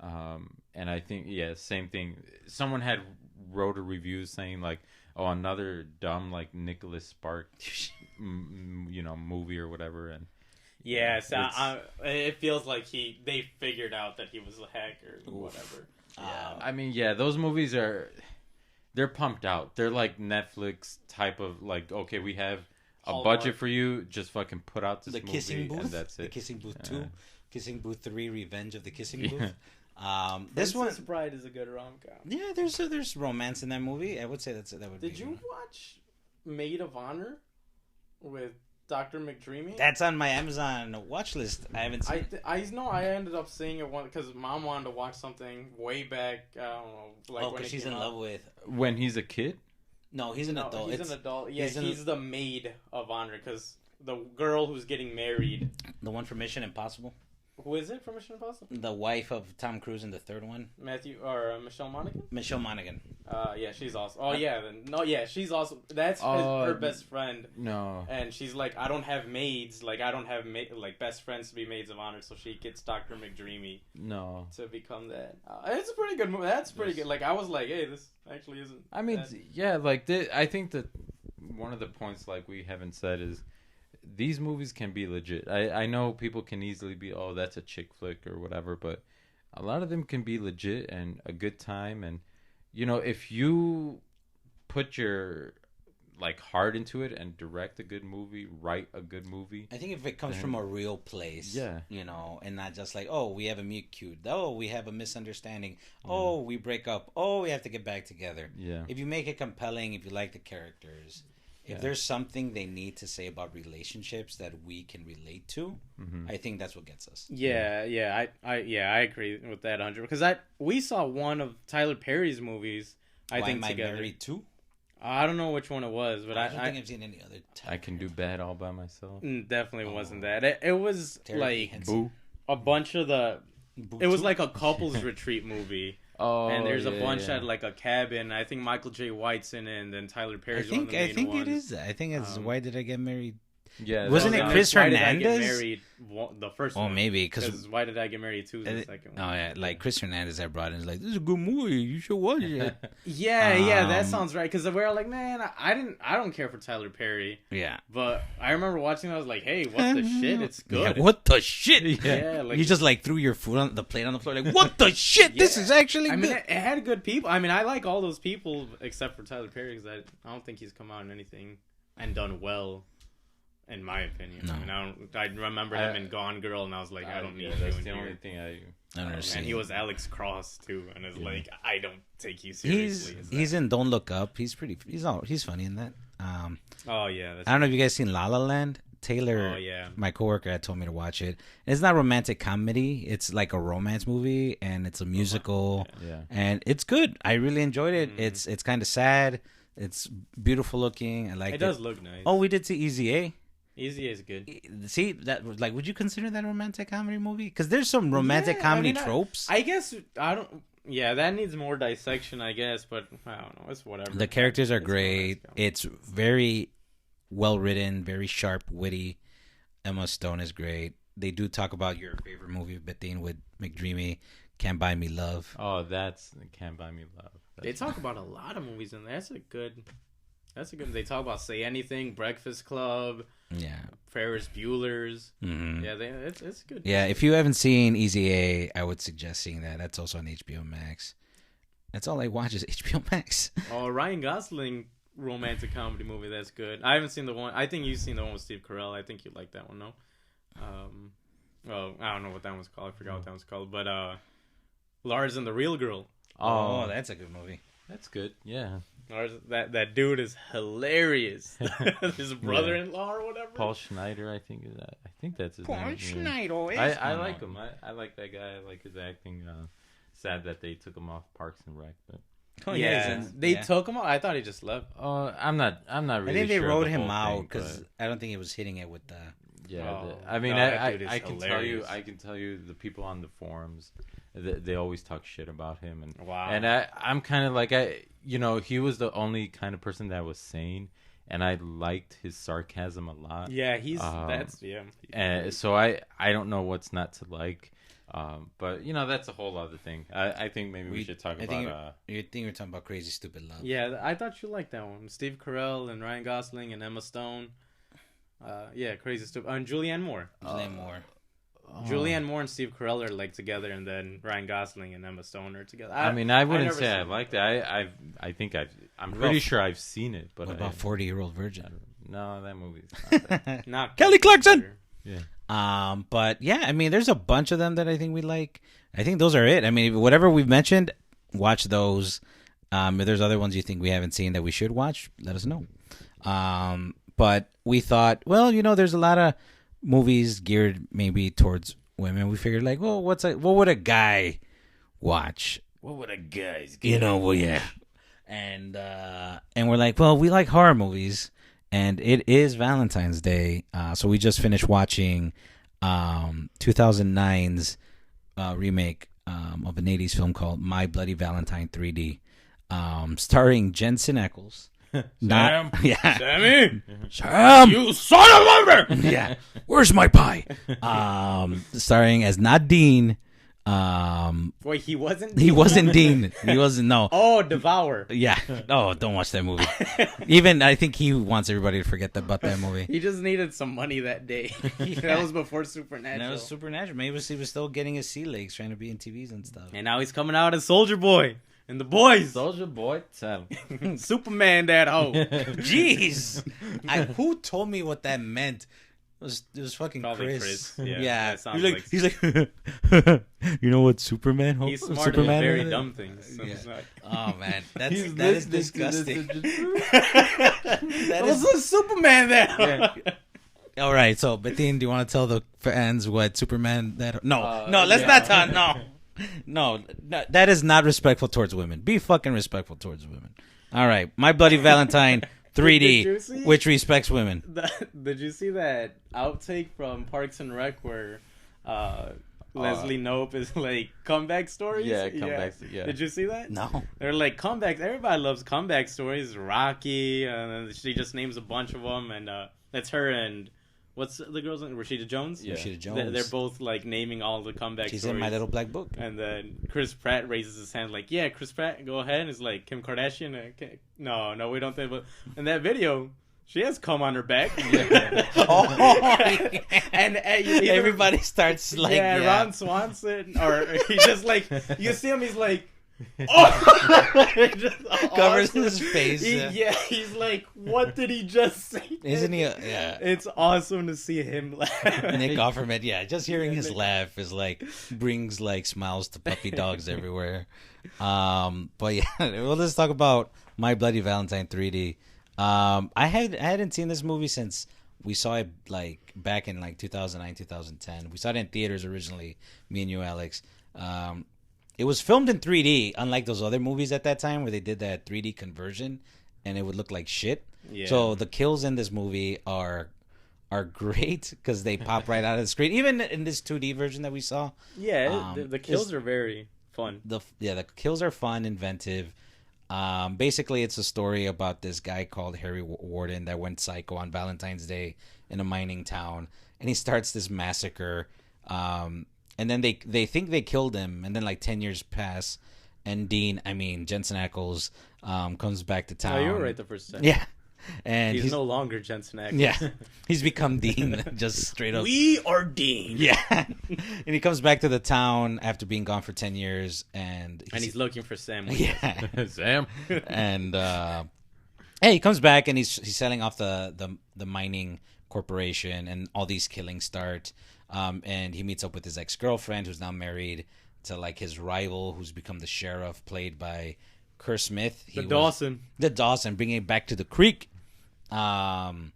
and I think same thing. Someone had wrote a review saying like, "Oh, another dumb like Nicholas Spark, movie or whatever." And Yeah, so It's- it feels like they figured out that he was a hacker or whatever. yeah, I mean, those movies they're pumped out. They're like Netflix type of like, okay, we have a Hallmark. budget for you, just fucking put out this The movie, Kissing Booth, and that's The it. Kissing Booth Yeah. 2, Kissing Booth 3, Revenge of the Kissing Yeah. Booth. This one, Princess Bride is a good rom-com. yeah, there's romance in that movie. I would say that would be. Did you watch Maid of Honor with Dr. McDreamy? That's on my Amazon watch list. I haven't seen. I know I ended up seeing it one because Mom wanted to watch something way back. I don't know, like when because it she's came in out. love with. When he's a kid. No, he's an No, adult. he's It's an adult. Yeah, he's in- he's the maid of honor because the girl who's getting married. the one from Mission Impossible. Who is it from Mission Impossible? The wife of Tom Cruise in the third one, Matthew or Michelle Monaghan? Michelle Monaghan. Yeah, she's awesome. Oh yeah, she's awesome. That's her best friend. No. And she's like, I don't have maids. Like, I don't have like best friends to be maids of honor. So she gets Dr. McDreamy. No. To become that. It's a pretty good movie. That's pretty good. Like, I was like, hey, this actually isn't. I mean, yeah, like I think that one of the points like we haven't said is these movies can be legit. I know people can easily be, oh, that's a chick flick or whatever, but a lot of them can be legit and a good time. And you know, if you put your like heart into it and direct a good movie, write a good movie. I think if it comes from a real place, yeah, you know, and not just like, oh, we have a meet cute, oh, we have a misunderstanding, oh, we break up, oh, we have to get back together. Yeah. If you make it compelling, if you like the characters, if there's something they need to say about relationships that we can relate to, I think that's what gets us. Yeah, I agree with that 100. Because we saw one of Tyler Perry's movies. I think together. Married too? I don't know which one it was, but I don't think I've seen any other. I Can Do Bad All By Myself. Definitely wasn't that. It was like Boo. A bunch of the. It was like a couples retreat movie. Oh, and there's a bunch at like a cabin. I think Michael J. White's in it, and then Tyler Perry's one of the main I think ones. it is. I think it's Why Did I Get Married? Yeah, wasn't it Chris Why Hernandez? Did I Get Married? The first one. Oh, maybe because Why Did I Get Married too? The second one. Oh yeah, like Chris Hernandez, I brought in. Is like, this is a good movie. You should watch it. yeah, that sounds right. Because we were like, man, I don't care for Tyler Perry. Yeah, but I remember watching it. I was like, hey, what the shit? It's good. Yeah, what the shit? Yeah, like, you just like threw your food on the plate on the floor. Like, what the shit? This is actually good. I mean, it had good people. I mean, I like all those people except for Tyler Perry because I don't think he's come out in anything and done well. In my opinion, no. I mean, I remember him in Gone Girl, and I was like, I don't need that's you. the only thing I understand. And he was Alex Cross too, and it's like, I don't take you seriously. He's in Don't Look Up. He's funny in that. Oh yeah, I don't know if you guys seen La La Land. Taylor, my coworker, had told me to watch it. It's not romantic comedy. It's like a romance movie, and it's a musical. And it's good. I really enjoyed it. Mm-hmm. It's kind of sad. It's beautiful looking. I like it. It does look nice. Oh, we did see Easy A. Easy A is good. See that? Like, would you consider that a romantic comedy movie? Because there's some romantic comedy tropes. I guess I don't. Yeah, that needs more dissection, I guess. But I don't know. It's whatever. The characters are great. It's very well written, very sharp, witty. Emma Stone is great. They do talk about your favorite movie, Bettine, with McDreamy, Can't Buy Me Love. Oh, that's Can't Buy Me Love. They talk about a lot of movies in there. That's a good. They talk about Say Anything, Breakfast Club. Yeah. Ferris Bueller's. Mm-hmm. Yeah, it's good. Yeah, if you haven't seen Easy A, I would suggest seeing that. That's also on HBO Max. That's all I watch is HBO Max. Oh, Ryan Gosling romantic comedy movie. That's good. I haven't seen the one. I think you've seen the one with Steve Carell. I think you like that one, no? Well, I don't know what that one's called. I forgot what that one's called. But Lars and the Real Girl. Oh, that's a good movie. That's good. Yeah. That dude is hilarious. His brother-in-law or whatever. Paul Schneider, I think is that. I think that's his Paul name. Schneider. Yeah. I like him. I like that guy. I like his acting. Sad that they took him off Parks and Rec, but they took him out. I thought he just left. I'm not really. I think they sure wrote the him whole out thing, because I don't think he was hitting it with the. Yeah, Oh, I mean, no, I can hilarious. tell you, the people on the forums, they always talk shit about him, and wow. And I'm kind of like he was the only kind of person that was sane, and I liked his sarcasm a lot. Yeah, And so I don't know what's not to like, but that's a whole other thing. I think maybe we should talk about. You think you're talking about Crazy Stupid Love? Yeah, I thought you liked that one. Steve Carell and Ryan Gosling and Emma Stone. Crazy Stupid. And Julianne Moore. Julianne Moore and Steve Carell are like together, and then Ryan Gosling and Emma Stone are together. I wouldn't say I liked it. I think I'm pretty sure I've seen it. But what about 40-Year-Old Virgin? No, that movie's not Kelly Clarkson. Yeah. But yeah, I mean, there's a bunch of them that I think we like. I think those are it. I mean, whatever we've mentioned, watch those. If there's other ones you think we haven't seen that we should watch, let us know. But we thought, well, there's a lot of movies geared maybe towards women. We figured, like, well, what would a guy watch? What would a guy's yeah. And we're like, well, we like horror movies, and it is Valentine's Day, so we just finished watching 2009's remake of an 80s film called My Bloody Valentine 3D, starring Jensen Ackles. Sam. Yeah. Sammy, Sam! you son of a mother! Yeah. Where's my pie? Starring as not Dean. Wait, he wasn't. He wasn't Dean. He wasn't, no. Oh, Devour. Yeah. Oh, don't watch that movie. Even I think he wants everybody to forget about that movie. He just needed some money that day. That was before Supernatural. And that was Supernatural. Maybe he was still getting his sea legs, trying to be in TVs and stuff. And now he's coming out as Soldier Boy and the boys. Soldier Boy, tell. Superman, that hoe. Jeez. Who told me what that meant? It was fucking Probably Chris. Chris. Yeah, Yeah. that sounds He's like, you know what Superman? He's smart Superman at very is? dumb things. So Yeah. it's like- Oh man, that is listening to disgusting. That was a Superman there. All right, so Betin, do you want to tell the fans what Superman that? No, let's yeah. not talk. No, that is not respectful towards women. Be fucking respectful towards women. All right, My Bloody Valentine 3D, see? which respects women. Did you see that outtake from Parks and Rec where Leslie Knope is like comeback stories? Yeah, comeback. Yeah. Did you see that? No. They're like comebacks. Everybody loves comeback stories. Rocky, and then she just names a bunch of them, and that's her and what's the girl's name? Rashida Jones. Yeah. Rashida Jones. They're both like naming all the comeback She's stories. in My Little Black Book. And then Chris Pratt raises his hand like, "Yeah, Chris Pratt, go ahead." And it's like Kim Kardashian. No, we don't think. But in that video, she has cum on her back. and Everybody starts like, Ron Swanson, or he just like you see him. He's like, oh, just covers awesome. his face. Yeah, he's like, what did he just say? Isn't he? Yeah. It's awesome to see him laugh. Nick Offerman, yeah, just hearing his laugh is like brings like smiles to puppy dogs everywhere. But yeah, well, let's talk about My Bloody Valentine 3D. I hadn't seen this movie since we saw it like back in like 2009, 2010. We saw it in theaters originally, me and you, Alex. It was filmed in 3D, unlike those other movies at that time where they did that 3D conversion and it would look like shit. Yeah. So the kills in this movie are great because they pop right out of the screen. Even in this 2D version that we saw, Yeah, the kills are very fun. the kills are fun, inventive. Basically, it's a story about this guy called Harry Warden that went psycho on Valentine's Day in a mining town, and he starts this massacre. And then they think they killed him, and then like 10 years pass, and Jensen Ackles comes back to town. Oh, you were right the first time. Yeah, and he's no longer Jensen Ackles. yeah, he's become Dean, just straight up. We are Dean. Yeah, and he comes back to the town after being gone for 10 years, and he's looking for Sam. yeah, Sam. and hey, he comes back and he's selling off the mining corporation, and all these killings start. And he meets up with his ex-girlfriend, who's now married to like his rival, who's become the sheriff, played by Kerr Smith. The Dawson, bringing it back to the creek. And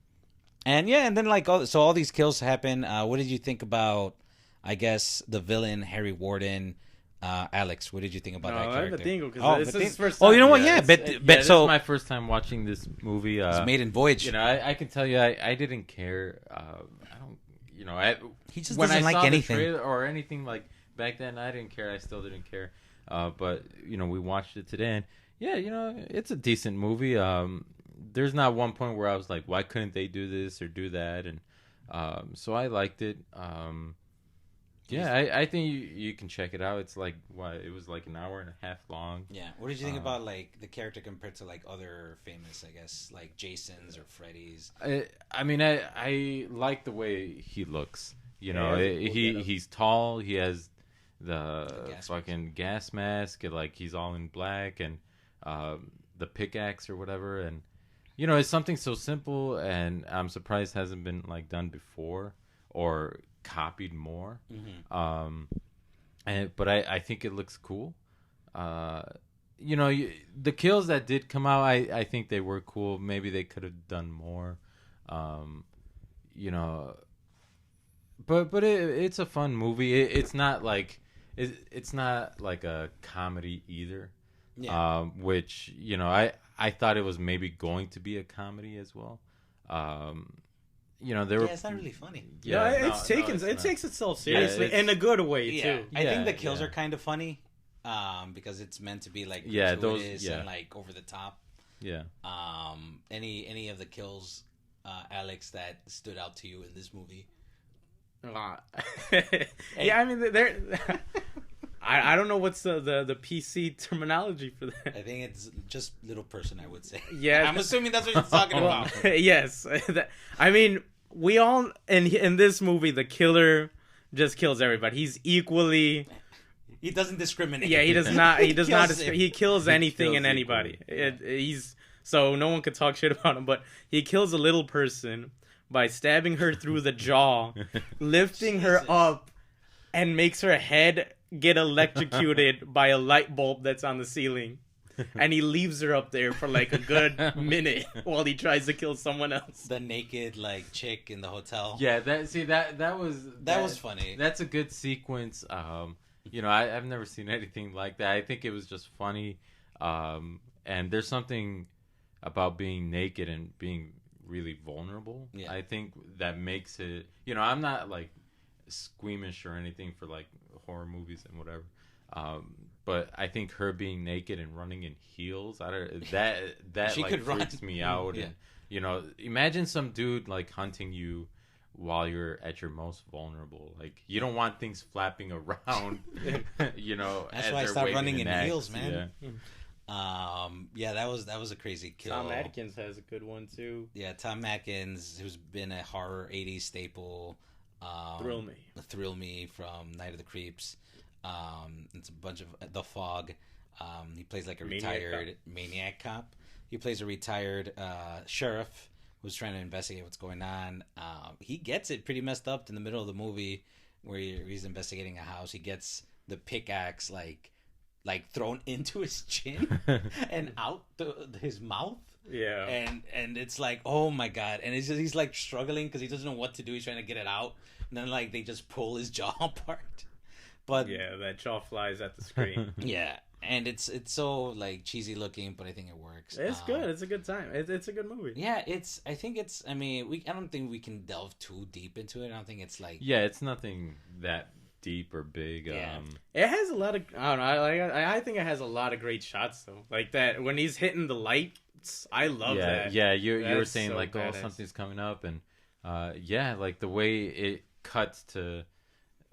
then like all these kills happen. What did you think about, I guess, the villain Harry Warden? Alex, what did you think about that character? I have a thing because this is his first time. Oh, you know what? Yeah, this so is my first time watching this movie. it's Maiden Voyage. You know, I can tell you, I didn't care. I don't. You know, He just when doesn't I like saw anything. the trailer or anything like back then. I didn't care. I still didn't care. But you know, we watched it today, and yeah, you know, it's a decent movie. There's not one point where I was like, why couldn't they do this or do that? And so I liked it. Yeah, I think you can check it out. It's like it was like an hour and a half long. Yeah. What did you think about like the character compared to like other famous, I guess, like Jason's or Freddy's? I mean, I like the way he looks. You know, he's tall. He has the fucking gas mask. And, like he's all in black, and the pickaxe or whatever. And you know, it's something so simple, and I'm surprised it hasn't been like done before or copied more. But I think it looks cool. You know, the kills that did come out, I think they were cool. Maybe they could have done more. You know, but it's a fun movie. It's not like a comedy either. Yeah. Which, you know, I thought it was maybe going to be a comedy as well. there were. Yeah, it's not really funny. Yeah, Yeah, it's taken. it's it not. takes itself Yeah, seriously it's- in a good way Yeah, too. I think the Yeah, kills yeah. are kind of funny, because it's meant to be like Yeah, those- gratuitous yeah. and like over the top. Yeah. Any of the kills, Alex, that stood out to you in this movie? Yeah, I mean, they're. I don't know what's the PC terminology for that. I think it's just little person, I would say. Yeah, I'm assuming that's what you're talking about. Yes, I mean, we all in this movie, the killer just kills everybody. He's equally. He doesn't discriminate. Yeah, he does not. He does not. kills it. He kills anything kills and anybody. equally. He's so no one could talk shit about him. But he kills a little person by stabbing her through the jaw, lifting her Jesus. up, and makes her head get electrocuted by a light bulb that's on the ceiling. And he leaves her up there for like a good minute while he tries to kill someone else. The naked like chick in the hotel. Yeah, that was funny. That's a good sequence. I've never seen anything like that. I think it was just funny. And there's something about being naked and being really vulnerable. Yeah. I think that makes it. I'm not like squeamish or anything for like horror movies and whatever. But I think her being naked and running in heels, that She like could run. freaks me out. Yeah. And imagine some dude like hunting you while you're at your most vulnerable. Like you don't want things flapping around. That's as why I they're stopped waving running an in axe. heels, man. Yeah. That was a crazy kill. Tom Atkins has a good one too. Yeah, Tom Atkins, who's been a horror '80s staple. Thrill Me from Night of the Creeps. It's a bunch of The Fog. He plays like a retired maniac cop. He plays a retired sheriff who's trying to investigate what's going on. He gets it pretty messed up in the middle of the movie where he's investigating a house. He gets the pickaxe like thrown into his chin and out his mouth. Yeah. And it's like, oh my god. And he's like struggling because he doesn't know what to do. He's trying to get it out. And then like they just pull his jaw apart. But Yeah, that jaw flies at the screen. yeah. And it's so like cheesy looking, but I think it works. It's good. It's a good time. It's a good movie. Yeah, I don't think we can delve too deep into it. I don't think it's like Yeah, it's nothing that deep or big. Yeah. It has a lot of I don't know. I think it has a lot of great shots though. Like that when he's hitting the lights. I love that. Yeah, you were That's saying so like badass. something's coming up, and like the way it cuts to.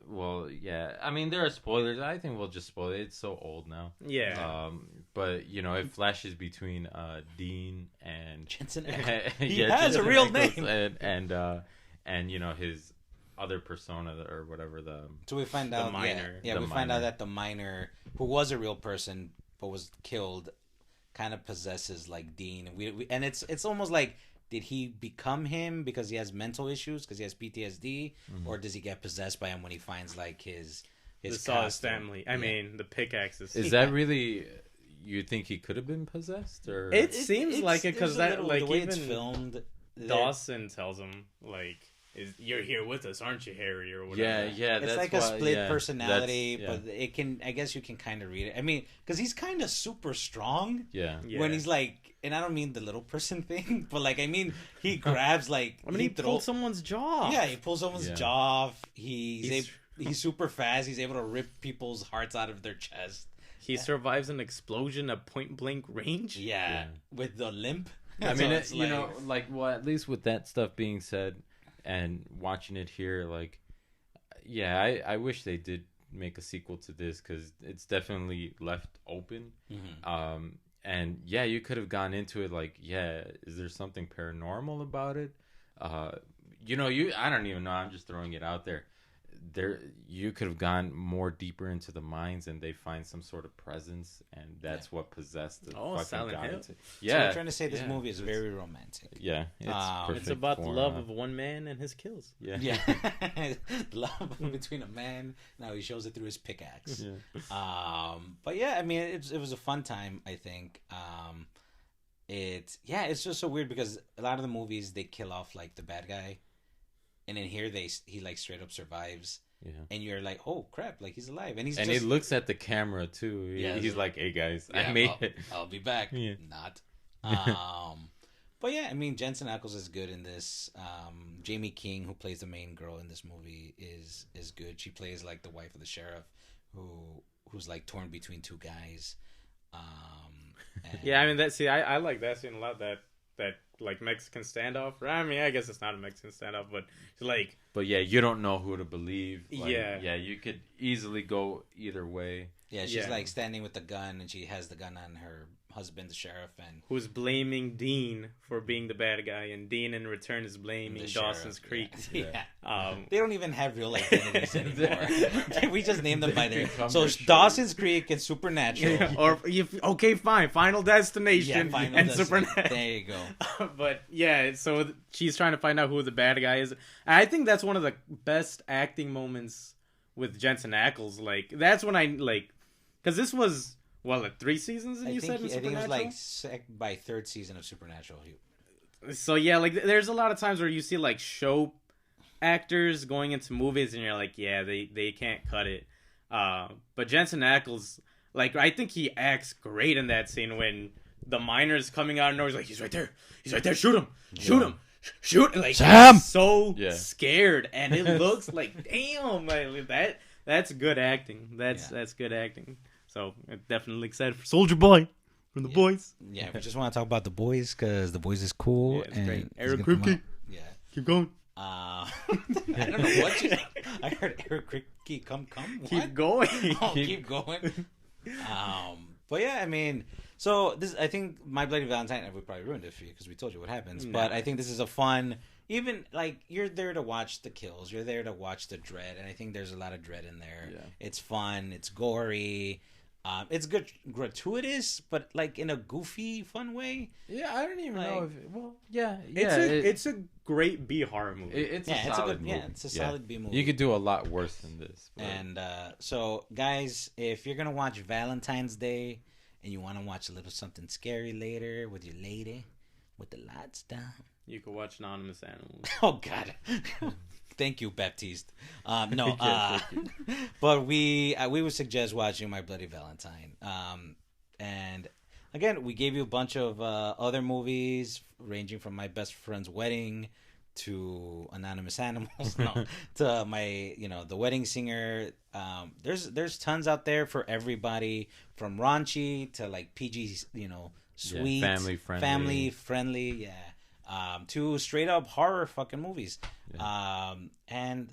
Well, yeah. I mean, there are spoilers. I think we'll just spoil it. It's so old now. Yeah. But it flashes between Dean and Jensen. he has a real name. and his other persona or whatever the. So we find out minor. Yeah, The we find out minor. that the minor, who was a real person but was killed, kind of possesses like Dean. And it's almost like, did he become him because he has mental issues because he has PTSD, or does he get possessed by him when he finds like his saw his costume? family. I mean, the pickaxes. Is that really? You think he could have been possessed, or It seems like it because there's a that little- like the way even it's filmed. Dawson tells him like, "You're here with us, aren't you, Harry?" or whatever. yeah, It's that's like a why- split yeah, personality, that's- but it can. I guess you can kind of read it. I mean, because he's kind of super strong. yeah. When he's like, and I don't mean the little person thing, but like I mean, he grabs like. I mean, he pulled someone's jaw. Yeah, he pulls someone's Yeah. jaw off. He's super fast. He's able to rip people's hearts out of their chest. He survives an explosion at point blank range. Yeah, with the limp. I So mean, it's at least with that stuff being said, and watching it here, like, yeah, I wish they did make a sequel to this because it's definitely left open. And yeah, you could have gone into it like, yeah, is there something paranormal about it? I don't even know. I'm just throwing it out there. You could have gone more deeper into the minds, and they find some sort of presence, and that's what possessed the fucking Silent guy. Hill. So Yeah, we're trying to say this yeah, movie is very romantic. Yeah, it's It's perfect It's about the for, love of one man and his kills. yeah. Yeah, love between a man. Now he shows it through his pickaxe. Yeah. But yeah, I mean, it was a fun time. I think. It's just so weird because a lot of the movies they kill off like the bad guy, and in here he like straight up survives. Yeah. And you're like, oh crap, like he's alive, and He looks at the camera too. Yeah, He's like, "Hey guys, yeah, I made it." I'll be back. Yeah. Not. But yeah, I mean, Jensen Ackles is good in this. Jamie King, who plays the main girl in this movie, is good. She plays like the wife of the sheriff, who's like torn between two guys. Yeah, I mean I like that scene a lot. That like Mexican standoff. I mean, I guess it's not a Mexican standoff, but like. But yeah, you don't know who to believe. Like, Yeah. Yeah, you could easily go either way. Yeah, she's like standing with the gun, and she has the gun on her husband, the sheriff, and who's blaming Dean for being the bad guy, and Dean in return is blaming Dawson's Creek. Yeah. Yeah. They don't even have real identities anymore. We just name them by their. So Sure. Dawson's Creek and Supernatural. Or okay, fine, Final Destination Final and Destination. Supernatural. There you go. But yeah, so she's trying to find out who the bad guy is. I think that's one of the best acting moments with Jensen Ackles. Like that's when I like, because this was. Well, 3 seasons, and you said in I think it was Supernatural? like by 3rd season of Supernatural. So, yeah, like, there's a lot of times where you see, like, show actors going into movies, and you're like, yeah, they can't cut it. But Jensen Ackles, like, I think he acts great in that scene when the miner's coming out of nowhere. He's like, he's right there, shoot him, shoot, like, Sam! He's so Yeah. scared, and it looks like, damn, like, that's good acting. That's good acting. So, I'm definitely excited for Soldier Boy from The Boys. Yeah, we just want to talk about The Boys because The Boys is cool. Yeah, it's and great. it's Eric gonna come Kripke. out. Yeah. Keep going. I don't know what you said. I heard Eric Kripke come. What? Keep going. Oh, keep going. But yeah, I mean, so this, I think My Bloody Valentine, we probably ruined it for you because we told you what happens. No. But I think this is a fun, even like you're there to watch the kills, you're there to watch the dread, and I think there's a lot of dread in there. Yeah. It's fun, it's gory. It's good, gratuitous, but like in a goofy, fun way. Yeah, I don't even Like- know if. Well, yeah, It's a great B horror movie. it's Yeah, a it's a solid good, movie. yeah, it's a solid B movie. You could do a lot worse than this. But And so, guys, if you're gonna watch Valentine's Day and you want to watch a little something scary later with your lady, with the lights down. You could watch Anonymous Animals. Oh God. Thank you, Baptiste. No, Yes, thank but we would suggest watching My Bloody Valentine. And again, we gave you a bunch of other movies ranging from My Best Friend's Wedding to Anonymous Animals, no, to my, The Wedding Singer. There's tons out there for everybody, from raunchy to like PG, sweet, family friendly, yeah. To straight up horror fucking movies. Yeah. And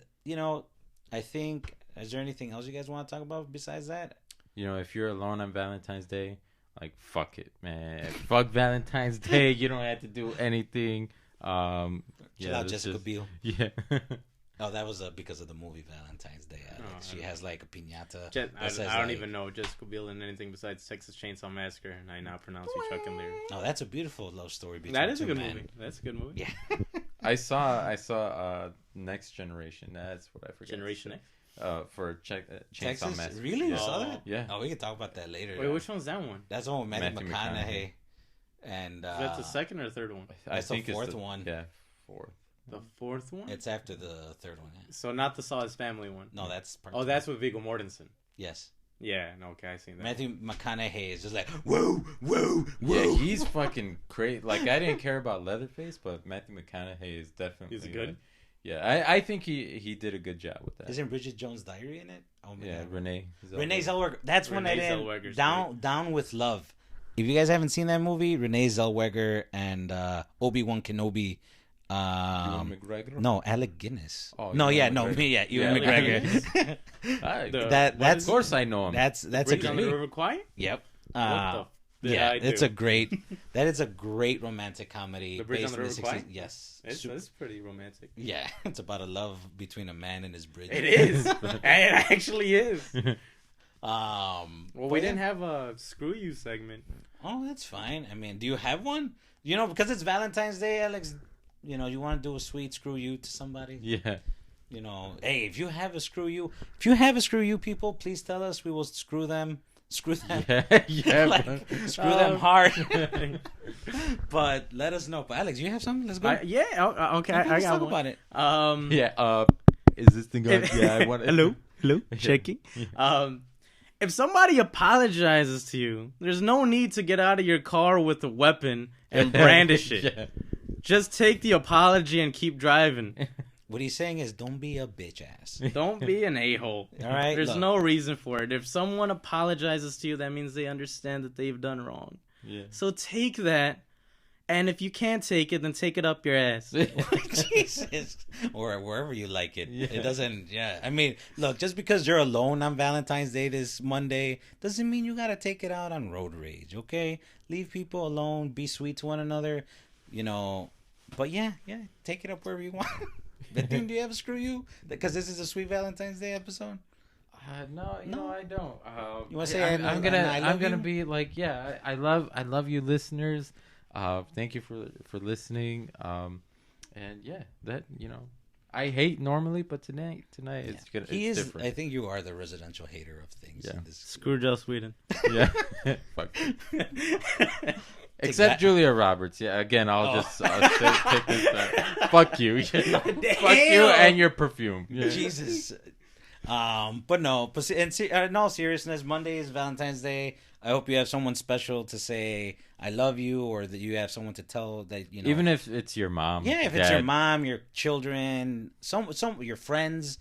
I think, is there anything else you guys want to talk about besides that? if you're alone on Valentine's Day, like fuck it, man. Fuck Valentine's Day. You don't have to do anything. Chill out, it's Jessica just- Biel. Yeah. Oh, that was because of the movie Valentine's Day, Alex. She has like a piñata. I that says, don't like- even know Jessica Biel in anything besides Texas Chainsaw Massacre, and I now pronounce you Chuck and Larry. Oh, that's a beautiful love story between That is a two good men. movie. That's a good movie. Yeah. I saw Next Generation. That's what I forgot. Generation X. For Chainsaw Texas? Massacre. Really? You Yeah. saw that? Yeah. Oh, we can talk about that later. Wait, which one's that one? That's the one with Matthew Matthew McConaughey. And That's the second or third one? I That's the think it's fourth one. Yeah, fourth. The fourth one? it's after the third one. Yeah. So not the Saw His Family one. No, that's part Oh, two. that's with Viggo Mortensen. Yes. Yeah, no, okay, I seen that. Matthew McConaughey is just like, whoa, whoa, whoa. Yeah, he's fucking crazy. Like, I didn't care about Leatherface, but Matthew McConaughey is definitely. Is it good? like- yeah, I think he did a good job with that. Isn't Bridget Jones' Diary in it? Oh, my Yeah, God. Renee. Renee Zellweger. That's one I Renee didn't. Zellweger's Down with Love. If you guys haven't seen that movie, Renee Zellweger and Obi-Wan Kenobi. Ewan McGregor? No, Alec Guinness. Oh, no, Ewan yeah, no, McGregor. me, yeah, Ewan Yeah, McGregor. I- The- That's of course I know him. that's a Bridge on the great. River Kwai? Yep. What the did yeah, I it's do? a great. That is a great romantic comedy. The Bridge on based the in River Kwai? 60s. Yes. It's pretty romantic. Yeah, it's about a love between a man and his bridge. It is. It actually is. Well, Well, we didn't have a Screw You segment. Oh, that's fine. I mean, do you have one? Because it's Valentine's Day, Alex. You want to do a sweet screw you to somebody. Yeah. Hey, if you have a screw you, people, please tell us. We will screw them. Screw them. Yeah, yeah. Like, screw them hard. But let us know. But Alex, you have something? Let's go. Yeah, okay. Okay, I let's got talk one. about it. yeah. Is this thing on? Yeah, I want. Hello, checking. if somebody apologizes to you, there's no need to get out of your car with a weapon and brandish it. Yeah. Just take the apology and keep driving. What he's saying is, don't be a bitch ass. Don't be an a-hole. All right, There's look. no reason for it. If someone apologizes to you, that means they understand that they've done wrong. Yeah. So take that, and if you can't take it, then take it up your ass. Jesus, or wherever you like it. Yeah. It doesn't. Yeah, I mean, look, just because you're alone on Valentine's Day this Monday doesn't mean you gotta take it out on road rage. Okay, leave people alone. Be sweet to one another. You know, but yeah, take it up wherever you want. But do you have a screw you? Because this is a sweet Valentine's Day episode. No, I don't. You want to say I'm gonna be like, yeah, I love you, listeners. Thank you for listening. And yeah, that I hate normally, but tonight it's gonna. It's different. I think you are the residential hater of things. Yeah. Screw Joe Sweden. Yeah, fuck. Except Julia Roberts. Yeah, again, I'll take this back. Fuck you. Fuck you and your perfume. Yeah. Jesus. But no. But in all seriousness, Monday is Valentine's Day. I hope you have someone special to say I love you, or that you have someone to tell that Even if it's your mom. Yeah, if it's your mom, your children, some your friends,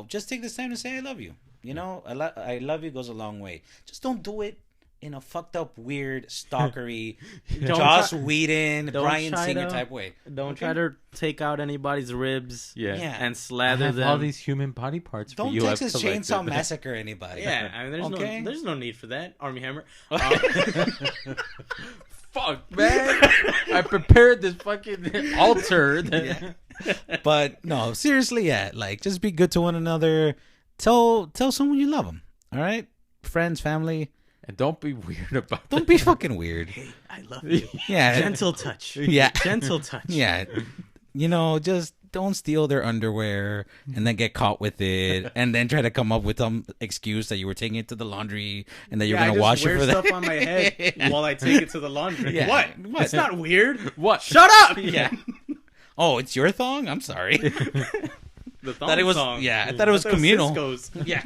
just take this time to say I love you. I love you goes a long way. Just don't do it in a fucked up, weird, stalkery, Joss Whedon, Bryan Singer type way. Don't try to take out anybody's ribs. Yeah. And slather I have them. all these human body parts for Don't you. Texas Chainsaw Massacre anybody. Yeah, I mean, there's no need for that. Army Hammer. Fuck, man. I prepared this fucking altar. Yeah. But no, seriously, like, just be good to one another. Tell someone you love them. All right, friends, family. And don't be weird about Don't be fucking weird. Hey, I love you. Yeah. Gentle touch. Yeah. Gentle touch. Yeah. Just don't steal their underwear and then get caught with it and then try to come up with some excuse that you were taking it to the laundry and that you're going to wash it for that. I that. just wear stuff on my head while I take it to the laundry. Yeah. What? That's not weird. What? Shut up! Yeah. Oh, it's your thong? I'm sorry. The thong Thought it was, song. yeah, I thought it was communal. Cisco's. Yeah.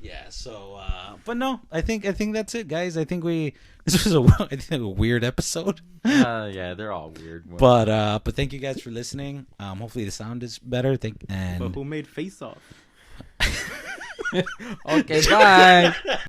Yeah, so but no, I think that's it, guys. I think this was a weird episode. Yeah, they're all weird. But thank you guys for listening. Hopefully the sound is better. But who made Face Off? Okay, bye.